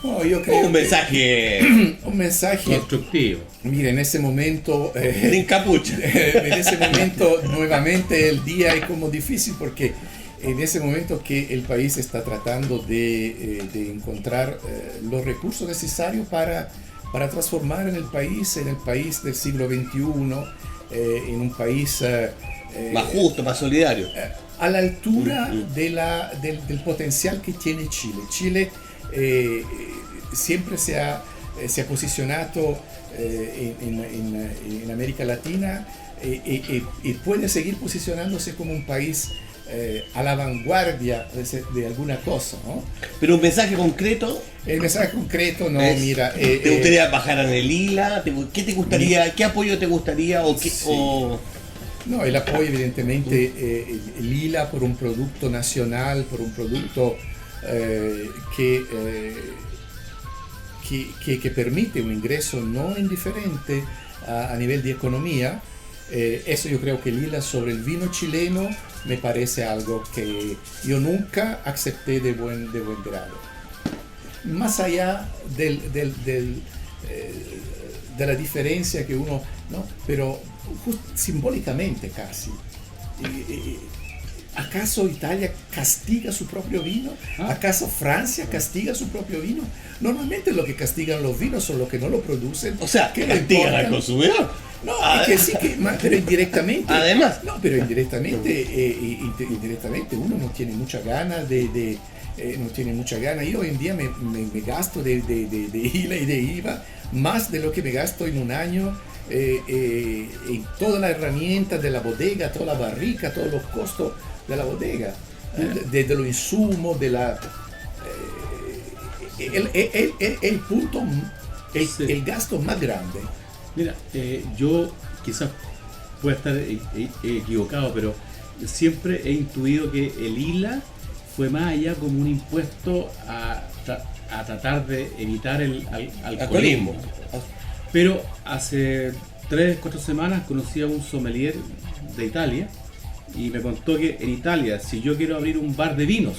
No, yo creo Un que- mensaje un mensaje. Constructivo. Mire, en ese momento... sin capucha. En ese momento nuevamente el día es como difícil porque en ese momento que el país está tratando de encontrar los recursos necesarios para transformar en el país del siglo XXI, en un país Más justo, más solidario. a la altura del potencial que tiene Chile. Chile siempre se ha si è posizionato in America Latina e puede seguir posicionándose como un país a la vanguardia de alguna cosa, ¿no? Pero un mensaje concreto. El mensaje concreto, no, es, mira... ¿te gustaría bajar en el ILA? ¿Qué te gustaría? ¿Qué apoyo te gustaría? ¿O qué, Sí. o- No, el apoyo evidentemente el ILA por un producto nacional, por un producto que permite un ingreso no indiferente a nivel de economía. Eso yo creo que el ILA sobre el vino chileno me parece algo que yo nunca acepté de buen grado. Más allá de la diferencia que uno, ¿no? Pero simbólicamente casi. ¿Acaso Italia castiga su propio vino? ¿Acaso Francia castiga su propio vino? Normalmente lo que castigan los vinos son los que no lo producen. O sea, que que lo castigan al importan. consumidor. No, es que sí, pero indirectamente. Además. No, pero indirectamente uno no tiene mucha gana no tiene mucha gana. Yo hoy en día me gasto de ILA y de IVA más de lo que me gasto en un año en toda la herramienta de la bodega, toda la barrica, todos los costos de la bodega, desde los insumos, de la... el punto, Sí. el gasto más grande. Mira, yo quizás pueda estar equivocado, pero siempre he intuido que el ILA fue más allá como un impuesto a tratar de evitar el alcoholismo. Pero hace 3-4 semanas conocí a un sommelier de Italia y me contó que en Italia, si yo quiero abrir un bar de vinos,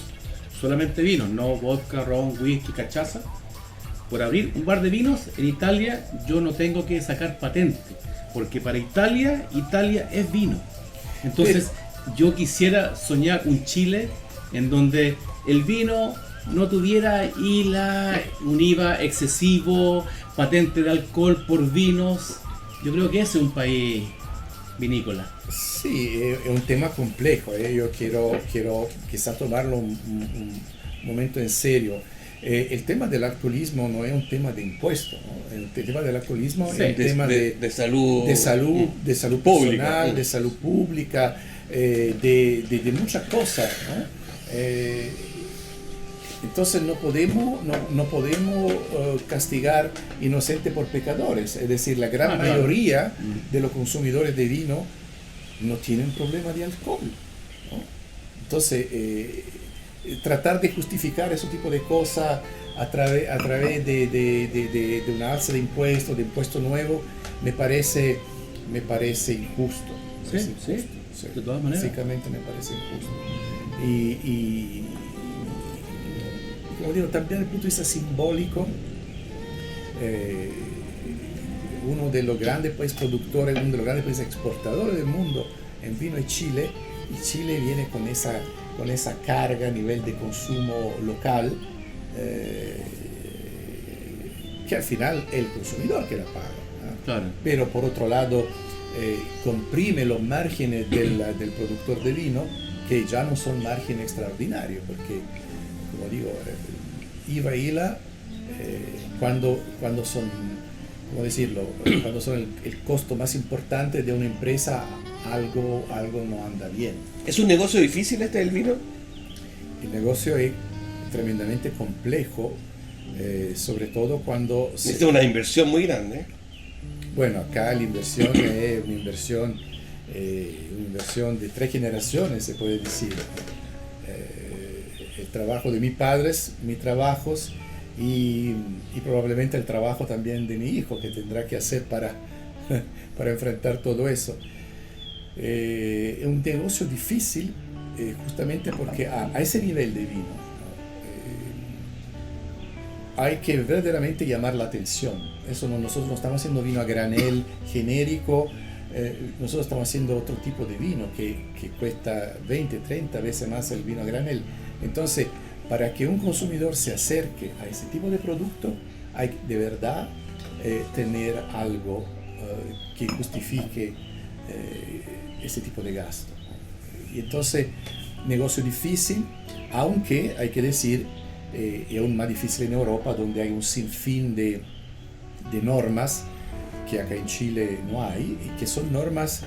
solamente vinos, no vodka, ron, whisky, cachaza, por abrir un bar de vinos en Italia yo no tengo que sacar patente, porque para Italia es vino. Entonces yo quisiera soñar un Chile en donde el vino no tuviera un IVA excesivo, patente de alcohol por vinos. Yo creo que ese es un país vinícola. Sí, es un tema complejo. Yo quiero quizás tomarlo un momento en serio. El tema del alcoholismo no es un tema de impuesto, ¿no? El tema del alcoholismo Sí, es un tema de salud. de salud Pública. personal, de salud pública, de muchas cosas, ¿no? Entonces no podemos castigar inocentes por pecadores. Es decir, la gran Claro. mayoría de los consumidores de vino no tienen problema de alcohol, ¿no? Entonces, tratar de justificar ese tipo de cosas a través de una alza de impuestos nuevos, me parece injusto. Me parece Sí, injusto, de todas maneras. Básicamente me parece injusto. Y como digo, también desde el punto de vista simbólico, uno de los grandes países productores, uno de los grandes países exportadores del mundo en vino es Chile, y Chile viene con esa carga a nivel de consumo local, que al final es el consumidor que la paga, ¿no? Claro. Pero por otro lado comprime los márgenes del productor de vino, que ya no son márgenes extraordinarios, porque, como digo, IVA y ILA, cuando son, ¿cómo decirlo? Cuando son el costo más importante de una empresa, algo no anda bien. ¿Es un negocio difícil este del vino? El negocio es tremendamente complejo, sobre todo cuando Es una inversión muy grande. Bueno, acá la inversión es una inversión de 3 generaciones, se puede decir. El trabajo de mis padres, mis trabajos y probablemente el trabajo también de mi hijo, que tendrá que hacer para enfrentar todo eso. Es un negocio difícil, justamente porque a ese nivel de vino, ¿no? Hay que verdaderamente llamar la atención. Nosotros no estamos haciendo vino a granel genérico, nosotros estamos haciendo otro tipo de vino que cuesta 20, 30 veces más el vino a granel. Entonces, para que un consumidor se acerque a ese tipo de producto, hay de verdad tener algo que justifique ese tipo de gasto. Y entonces, negocio difícil, aunque hay que decir, es aún más difícil en Europa, donde hay un sinfín de de normas que acá en Chile no hay, y que son normas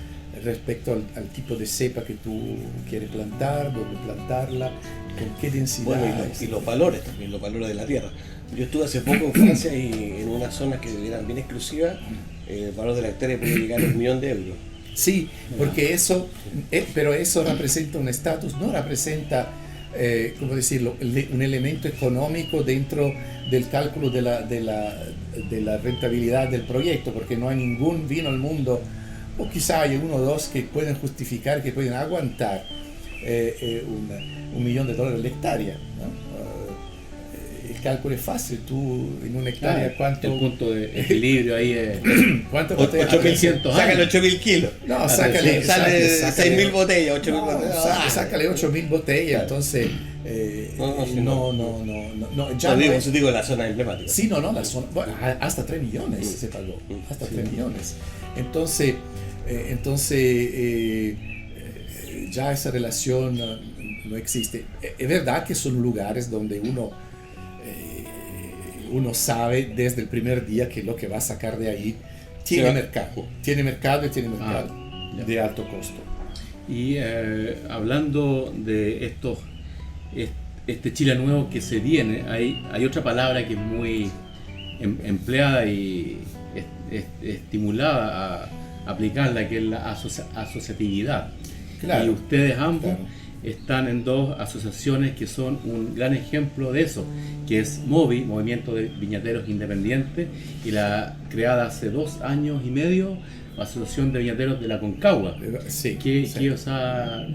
respecto al tipo de cepa que tú quieres plantar, dónde plantarla, con qué densidad. Bueno, y los valores también, los valores de la tierra. Yo estuve hace poco en Francia y en unas zonas que eran bien exclusivas, el valor de la hectárea puede llegar a 1.000.000 de euros. Sí, porque eso, pero eso representa un estatus, no representa, ¿cómo decirlo?, un elemento económico dentro del cálculo de la rentabilidad del proyecto, porque no hay ningún vino al mundo, o quizá hay uno o dos que pueden justificar, que pueden aguantar $1.000.000 la hectárea, ¿no? El cálculo es fácil, tú en una hectárea, ¿cuánto? El punto de equilibrio ahí es ¿Cuánto botellas? 8.100 Sácale años. 8.000 kilos. No, sácale, Sale sácale 6.000 botellas, 8.000 botellas. sácale 8.000 botellas, entonces ya No no digo, es- eso digo la zona emblemática. Sí, no, la zona, bueno, hasta 3 millones se pagó, hasta 3 millones. Entonces, ya esa relación no existe. Es verdad que son lugares donde uno sabe desde el primer día que lo que va a sacar de ahí tiene Sí, mercado, tiene mercado y tiene mercado ya. de alto costo. Y hablando de este Chile nuevo que se viene, hay otra palabra que es muy empleada y estimulada a aplicarla, que es la asociatividad. Claro, Y ustedes ambos claro. están en dos asociaciones que son un gran ejemplo de eso, que es MOVI, Movimiento de Viñateros Independientes, y la creada hace 2 años y medio, Asociación de Viñateros de la Concagua. Sí, ¿Qué, sí. o sea,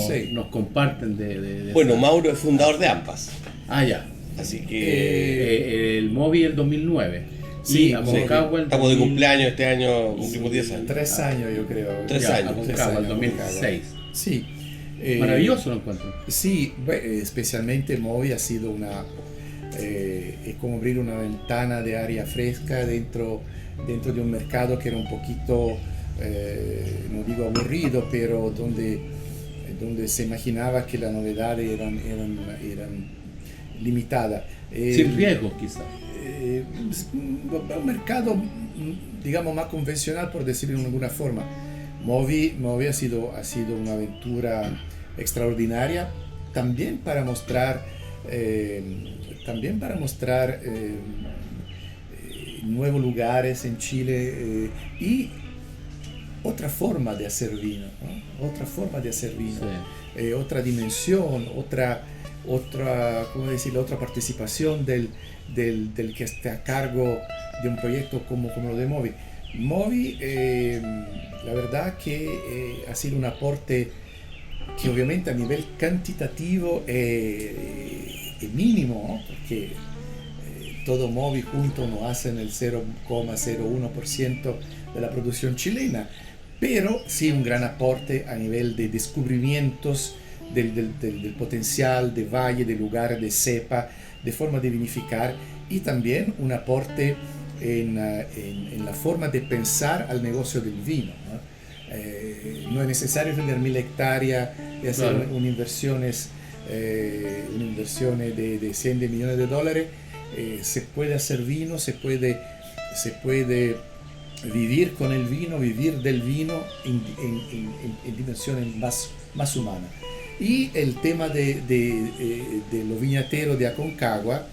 Sí. nos comparten de Bueno, esa- Mauro es fundador de AMPAS. Ah, ya. Así que El MOVI el 2009. Sí, y Aconcagua el estamos de 2000. cumpleaños este año, cumplimos 10 años. 3 años yo creo. 3 Ya, años. Aconcagua el 2006. Sí. Maravilloso lo encuentro. Sí, especialmente Movi ha sido es como abrir una ventana de aire fresca dentro de un mercado que era un poquito, no digo aburrido, pero donde se imaginaba que las novedades eran limitadas. Sin riesgos, quizás. Un mercado, digamos, más convencional, por decirlo de alguna forma. Movi ha sido una aventura extraordinaria, también para mostrar nuevos lugares en Chile y otra forma de hacer vino, ¿no? Otra forma de hacer vino, Sí. otra dimensión, otra participación del que está a cargo de un proyecto como lo de Movi. Movi, la verdad que ha sido un aporte que obviamente a nivel cuantitativo es mínimo, ¿no? Porque todo Movi junto no hacen el 0,01% de la producción chilena, pero sí un gran aporte a nivel de descubrimientos del potencial de valle, de lugares, de cepa, de forma de vinificar, y también un aporte en la forma de pensar al negocio del vino, ¿no? No es necesario tener 1.000 hectáreas y hacer Claro. una inversiones de 100 millones de dólares. Se puede hacer vino, se puede vivir con el vino, vivir del vino en dimensiones más humanas. Y el tema de los viñateros de Aconcagua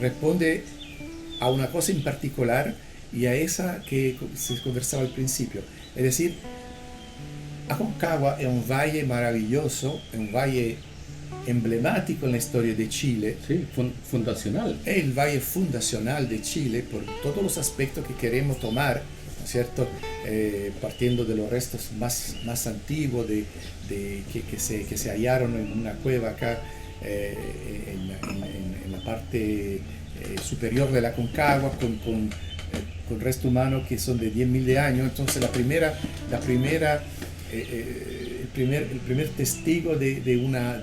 responde a una cosa en particular y a esa que se conversaba al principio. Es decir, Aconcagua es un valle maravilloso, es un valle emblemático en la historia de Chile. Sí, fundacional. Es el valle fundacional de Chile por todos los aspectos que queremos tomar, ¿no es cierto? Partiendo de los restos más antiguos que se hallaron en una cueva acá en la parte superior de la Aconcagua con restos humanos que son de 10.000 de años. Entonces el primer testigo de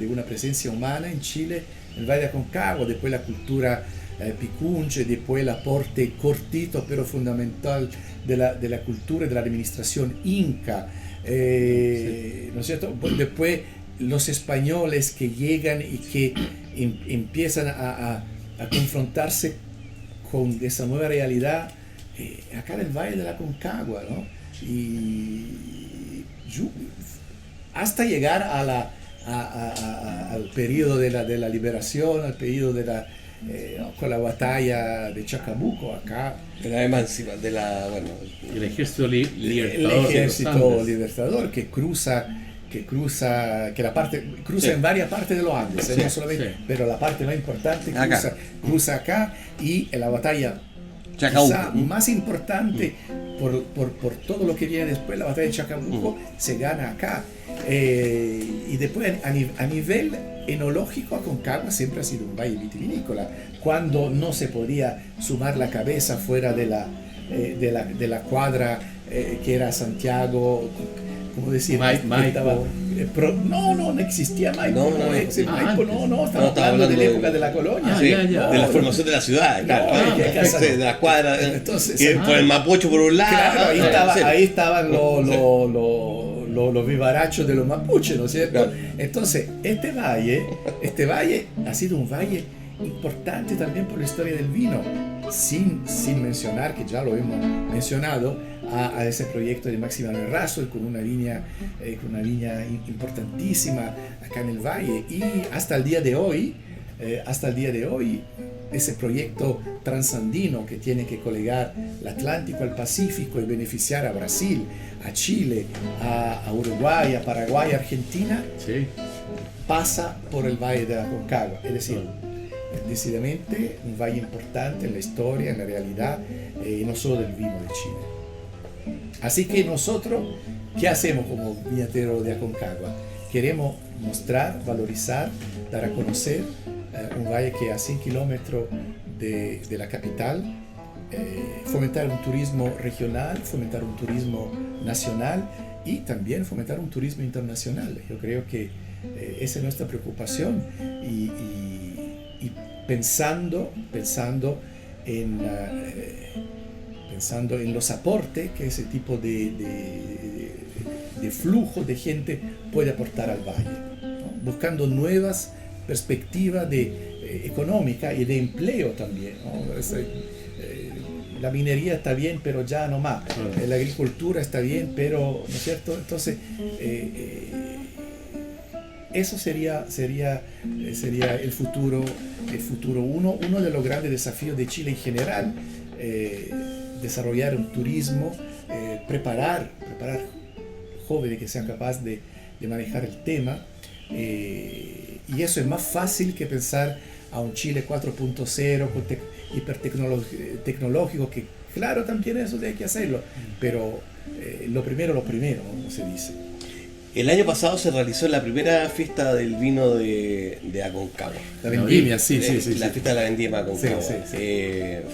una presencia humana en Chile, el Valle de Aconcagua, después la cultura picunche, después el aporte cortito pero fundamental de la cultura y de la administración inca, ¿no es cierto? Después los españoles que llegan y que empiezan a confrontarse con esa nueva realidad acá en el Valle de la Aconcagua, ¿no? Y hasta llegar al periodo de la liberación, al periodo con la batalla de Chacabuco acá. De la emancipación, bueno, El ejército El libertador. ejército libertador que cruza en varias partes de los Andes, Sí, no solamente, sí. pero la parte más importante Acá. cruza acá, y en la batalla Chacabuco. quizá más importante por todo lo que viene después, la batalla de Chacabuco se gana acá. Y después a nivel enológico, Aconcagua siempre ha sido un valle vitivinícola. Cuando no se podía sumar la cabeza fuera de la cuadra que era Santiago, ¿cómo decir? Maipo. No existía Maipo. No, No, sí. Maipo, no, estamos estaba hablando de la hablando época de la colonia. Sí, ya. de la formación de la ciudad, claro. que acá Sí, de la cuadra, Entonces, que por el Mapocho por un lado. Claro, sí. ahí estaban los vivarachos de los mapuches, ¿no es cierto? Claro. Entonces, este valle ha sido un valle importante también por la historia del vino, sin mencionar, que ya lo hemos mencionado, a ese proyecto de Maximiliano Errázuriz con una viña importantísima acá en el valle, y hasta el día de hoy, ese proyecto transandino que tiene que colegar el Atlántico al Pacífico y beneficiar a Brasil, a Chile, a Uruguay, a Paraguay, a Argentina, Sí. pasa por el Valle de la Aconcagua. Es decir, decididamente un valle importante en la historia, en la realidad, y no solo del vino de Chile. Así que nosotros, ¿qué hacemos como viñatero de Aconcagua? Queremos mostrar, valorizar, dar a conocer un valle que a 100 kilómetros de la capital, fomentar un turismo regional, fomentar un turismo nacional y también fomentar un turismo internacional. Yo creo que esa es nuestra preocupación, y pensando en los aportes que ese tipo de flujo de gente puede aportar al valle, ¿no? Buscando nuevas perspectivas económicas y de empleo también, ¿no? La minería está bien, pero ya no más. La agricultura está bien, pero, ¿no es cierto? Entonces, eso sería el futuro. Uno de los grandes desafíos de Chile en general, desarrollar un turismo, preparar jóvenes que sean capaces de manejar el tema, y eso es más fácil que pensar a un Chile 4.0 hipertecnológico, que claro, también eso hay que hacerlo, pero lo primero, como se dice. El año pasado se realizó la primera fiesta del vino de Aconcagua. La vendimia, sí. La fiesta de la vendimia de Aconcagua. Sí.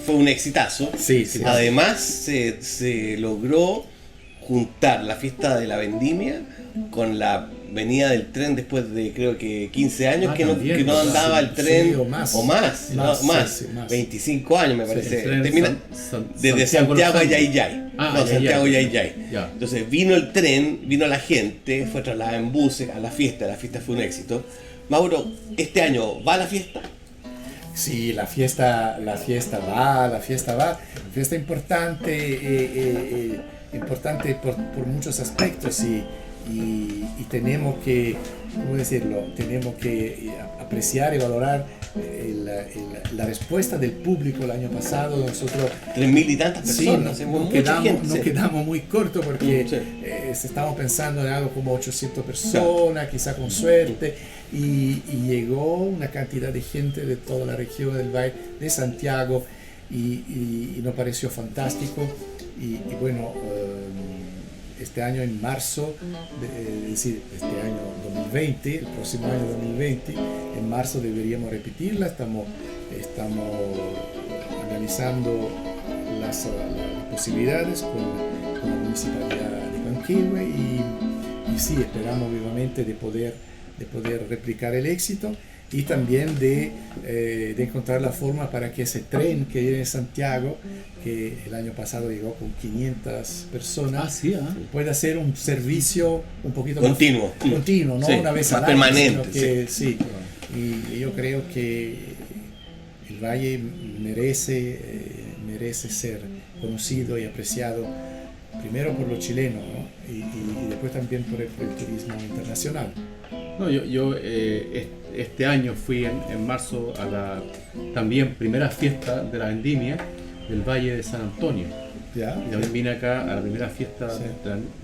Fue un exitazo. Sí. Además, se logró juntar la fiesta de la vendimia con la venida del tren después de, creo que 15 años que no andaba el tren, Sí, o más. Sí, 25 años me parece. El tren Termina desde Santiago a Los Santos. Yayay. Santiago Yayay. Yayay. Ya. Entonces vino el tren, vino la gente, fue trasladada en buses a la fiesta fue un éxito. Mauro, ¿este año va a la fiesta? Sí, la fiesta va. Fiesta importante por muchos aspectos, y tenemos que, ¿cómo decirlo? Tenemos que apreciar y valorar la respuesta del público el año pasado. Nosotros 3.000 y tantas sí, personas, nos quedamos muy cortos porque Sí. estábamos pensando en algo como 800 personas, quizá con suerte, y llegó una cantidad de gente de toda la región del Valle de Santiago, y nos pareció fantástico. Y bueno, este año en marzo, es decir, este año 2020, el próximo año 2020, en marzo deberíamos repetirla. Estamos analizando las posibilidades con la Municipalidad de Panquehue, y sí, esperamos vivamente de poder replicar el éxito, y también de encontrar la forma para que ese tren que viene de Santiago, que el año pasado llegó con 500 personas, pueda ser un servicio un poquito continuo, no sí, una vez más al año, permanente, sino que, y yo creo que el Valle merece merece ser conocido y apreciado primero por los chilenos, ¿no? y después también por el turismo internacional. No, este año fui en marzo a la también primera fiesta de la vendimia del Valle de San Antonio. ¿Ya? Y también vine acá a la primera fiesta Sí.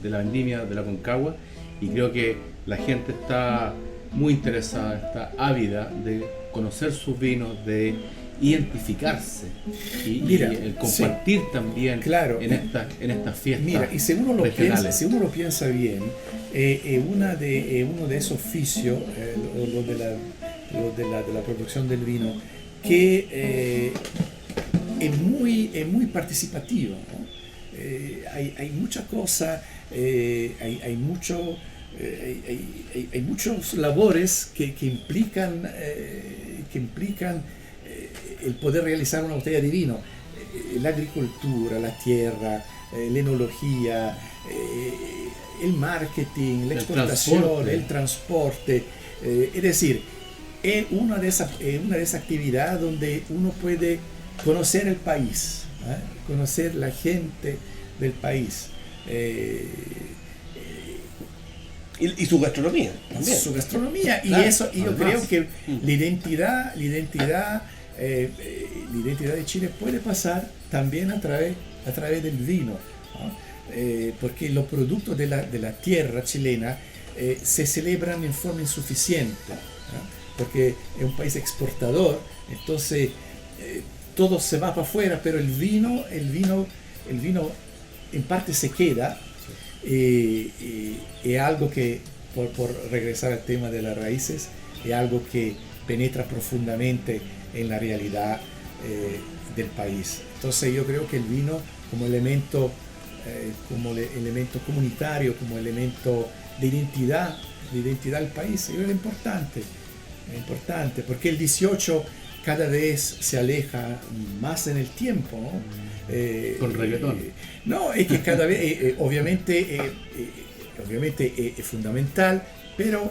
de la vendimia de la Concagua y creo que la gente está muy interesada, está ávida de conocer sus vinos, de identificarse y Mira, el compartir también claro. en estas fiestas Mira, y si uno lo piensa, regionales. si uno lo piensa bien, uno de esos oficios, lo de la producción del vino, que es muy participativo, ¿no? Hay muchas cosas, hay muchos labores que implican el poder realizar una botella de vino. La agricultura, la tierra, la enología, el marketing, la El exportación, transporte. el transporte. Es decir, es una de esas actividades donde uno puede conocer el país, ¿eh? Conocer la gente del país. Y su gastronomía también. Su gastronomía y Claro, eso, y yo además. creo que la identidad de Chile puede pasar también a través del vino, ¿no? Porque los productos de la tierra chilena se celebran en forma insuficiente, ¿no? Porque es un país exportador, entonces todo se va para afuera, pero el vino en parte se queda. Es algo que, por regresar al tema de las raíces, es algo que penetra profundamente en la realidad del país. Entonces yo creo que el vino como elemento comunitario, como elemento de identidad del país, es importante, porque el 18 cada vez se aleja más en el tiempo, ¿no? Con reggaetón. No, es que cada vez, obviamente es fundamental, pero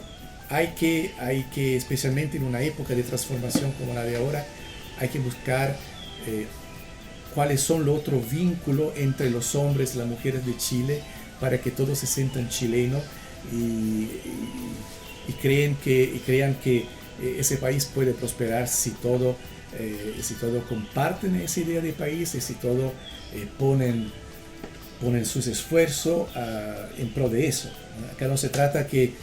hay que, especialmente en una época de transformación como la de ahora, hay que buscar cuáles son los otros vínculos entre los hombres y las mujeres de Chile para que todos se sientan chilenos y crean que ese país puede prosperar si todos comparten esa idea de país y si todos ponen sus esfuerzos en pro de eso. Acá no se trata que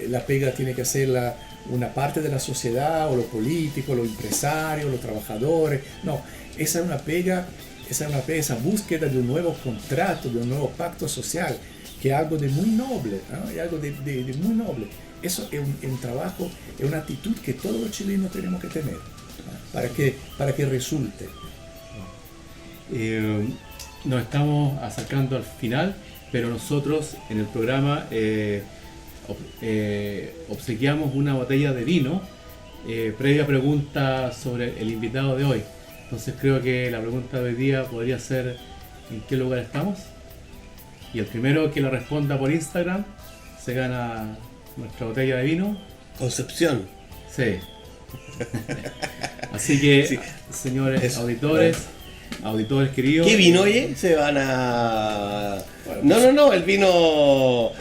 la pega tiene que hacerla una parte de la sociedad o los políticos, los empresarios, los trabajadores. No, esa es una pega, esa búsqueda de un nuevo contrato, de un nuevo pacto social, que es algo de muy noble, ¿no? Es algo de muy noble. Eso es un trabajo, es una actitud que todos los chilenos tenemos que tener, ¿no? para que resulte. Nos estamos acercando al final, pero nosotros en el programa obsequiamos una botella de vino previa pregunta sobre el invitado de hoy. Entonces creo que la pregunta de hoy día podría ser ¿en qué lugar estamos? Y el primero que la responda por Instagram se gana nuestra botella de vino. Concepción. Sí. Así que, Sí. señores Eso. auditores queridos. ¿Qué vino, oye? Se van a... No, el vino...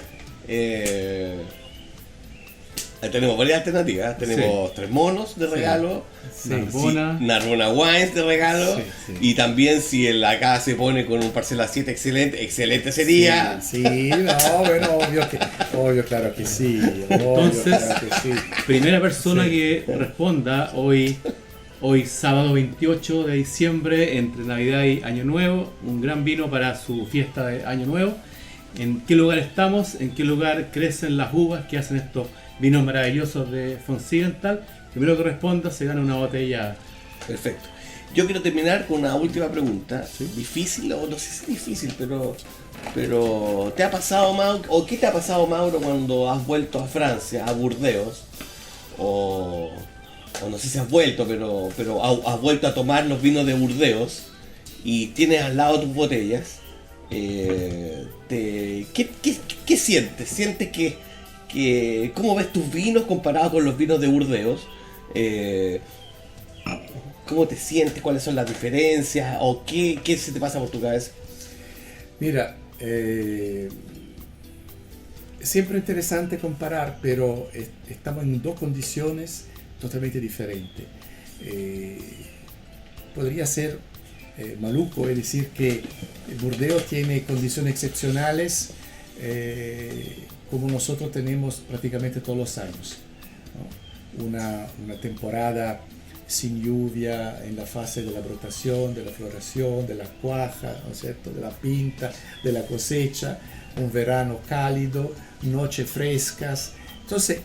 tenemos varias alternativas. Tenemos 3 monos de regalo. Narbona. Sí, Narbona Wines de regalo. Sí, sí. Y también si el acá se pone con un Parcela 7 excelente sería. Sí, no, bueno, obvio, claro que sí. Obvio, Entonces, claro que sí. Primera persona Sí. que responda hoy sábado 28 de diciembre, entre Navidad y Año Nuevo, un gran vino para su fiesta de Año Nuevo. ¿En qué lugar estamos? ¿En qué lugar crecen las uvas que hacen estos vinos maravillosos de Fonsidental? Primero que responda se gana una botella. Perfecto. Yo quiero terminar con una última pregunta. Difícil, o no sé si es difícil, pero ¿te ha pasado, Mauro, o qué te ha pasado, Mauro, cuando has vuelto a Francia, a Burdeos? O no sé si has vuelto, pero has vuelto a tomar los vinos de Burdeos y tienes al lado tus botellas. ¿Qué sientes? ¿Sientes cómo ves tus vinos comparados con los vinos de Burdeos? ¿Cómo te sientes? ¿Cuáles son las diferencias? ¿O qué se te pasa por tu cabeza? Mira, siempre interesante comparar, pero estamos en dos condiciones totalmente diferentes. Podría ser maluco, es decir, que Burdeos tiene condiciones excepcionales como nosotros tenemos prácticamente todos los años, ¿no? Una temporada sin lluvia en la fase de la brotación, de la floración, de la cuaja, ¿no es cierto?, de la pinta, de la cosecha, un verano cálido, noches frescas. Entonces,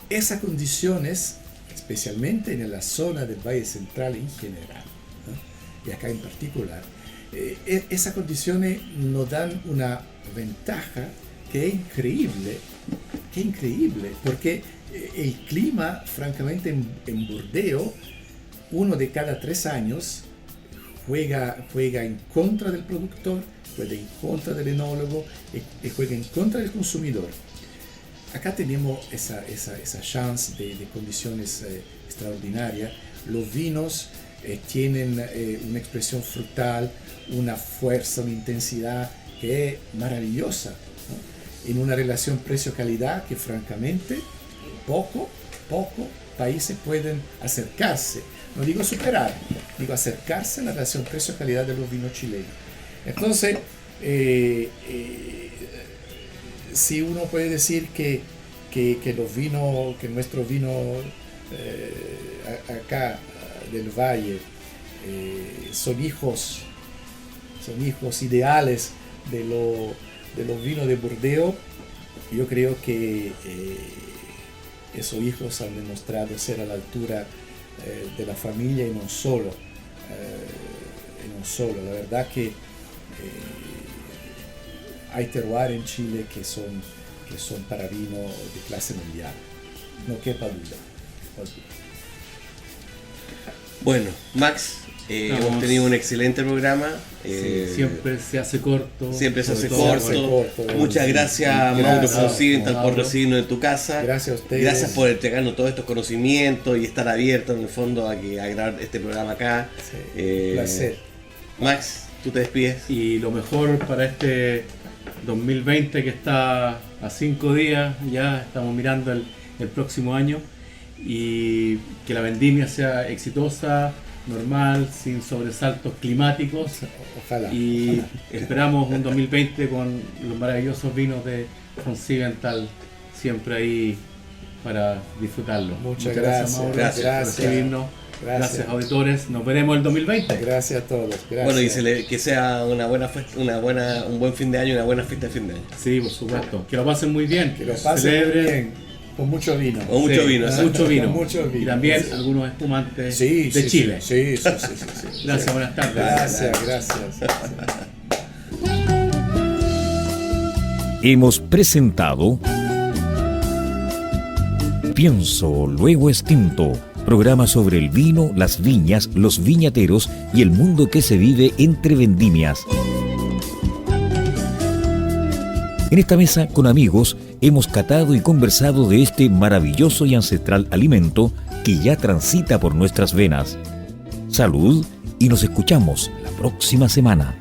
esas condiciones, especialmente en la zona del Valle Central en general, ¿no?, y acá en particular, esas condiciones nos dan una ventaja que es increíble, porque el clima, francamente, en Burdeos, 1 de cada 3 años juega en contra del productor, juega en contra del enólogo y juega en contra del consumidor. Acá tenemos esa chance de condiciones extraordinarias. Los vinos tienen una expresión frutal, una fuerza, una intensidad que es maravillosa, ¿no?, en una relación precio-calidad que francamente poco países pueden acercarse. No digo superar, digo acercarse a la relación precio-calidad de los vinos chilenos. Entonces, si uno puede decir que los vinos, que nuestros vinos acá del Valle son hijos ideales de los vinos de Burdeos, yo creo que esos hijos han demostrado ser a la altura de la familia y no solo. La verdad que hay terroir en Chile que son para vino de clase mundial, no quepa duda. Bueno, Max, hemos tenido un excelente programa. Siempre se hace corto. Siempre se hace sobre todo, corto. Muchas Sí. gracias, Gracias, Mauro Fonsivental, por Mauro. recibirnos en tu casa. Gracias a ustedes. Gracias por entregarnos todos estos conocimientos y estar abierto en el fondo a grabar este programa acá. Sí, un placer. Max, tú te despides. Y lo mejor para este 2020 que está a 5 días, ya estamos mirando el próximo año, y que la vendimia sea exitosa, normal, sin sobresaltos climáticos, Ojalá. y esperamos un 2020 con los maravillosos vinos de Fonsivental siempre ahí para disfrutarlo. Muchas gracias. Mauro, Gracias. por recibirnos. Gracias. Gracias, auditores. Nos veremos el 2020. Gracias a todos. Gracias. Bueno, y que sea una buena un buen fin de año y una buena fiesta de fin de año. Sí, por supuesto. Que lo pasen muy bien. Que lo pasen celebren. muy bien. Con mucho vino. Con mucho vino, Con exacto. mucho vino. Con mucho vino. Y también Sí. algunos espumantes Sí, de sí, Chile. Sí. Gracias, buenas tardes. Gracias. Hemos presentado Pienso, luego extinto, programa sobre el vino, las viñas, los viñateros y el mundo que se vive entre vendimias. En esta mesa con amigos hemos catado y conversado de este maravilloso y ancestral alimento que ya transita por nuestras venas. Salud y nos escuchamos la próxima semana.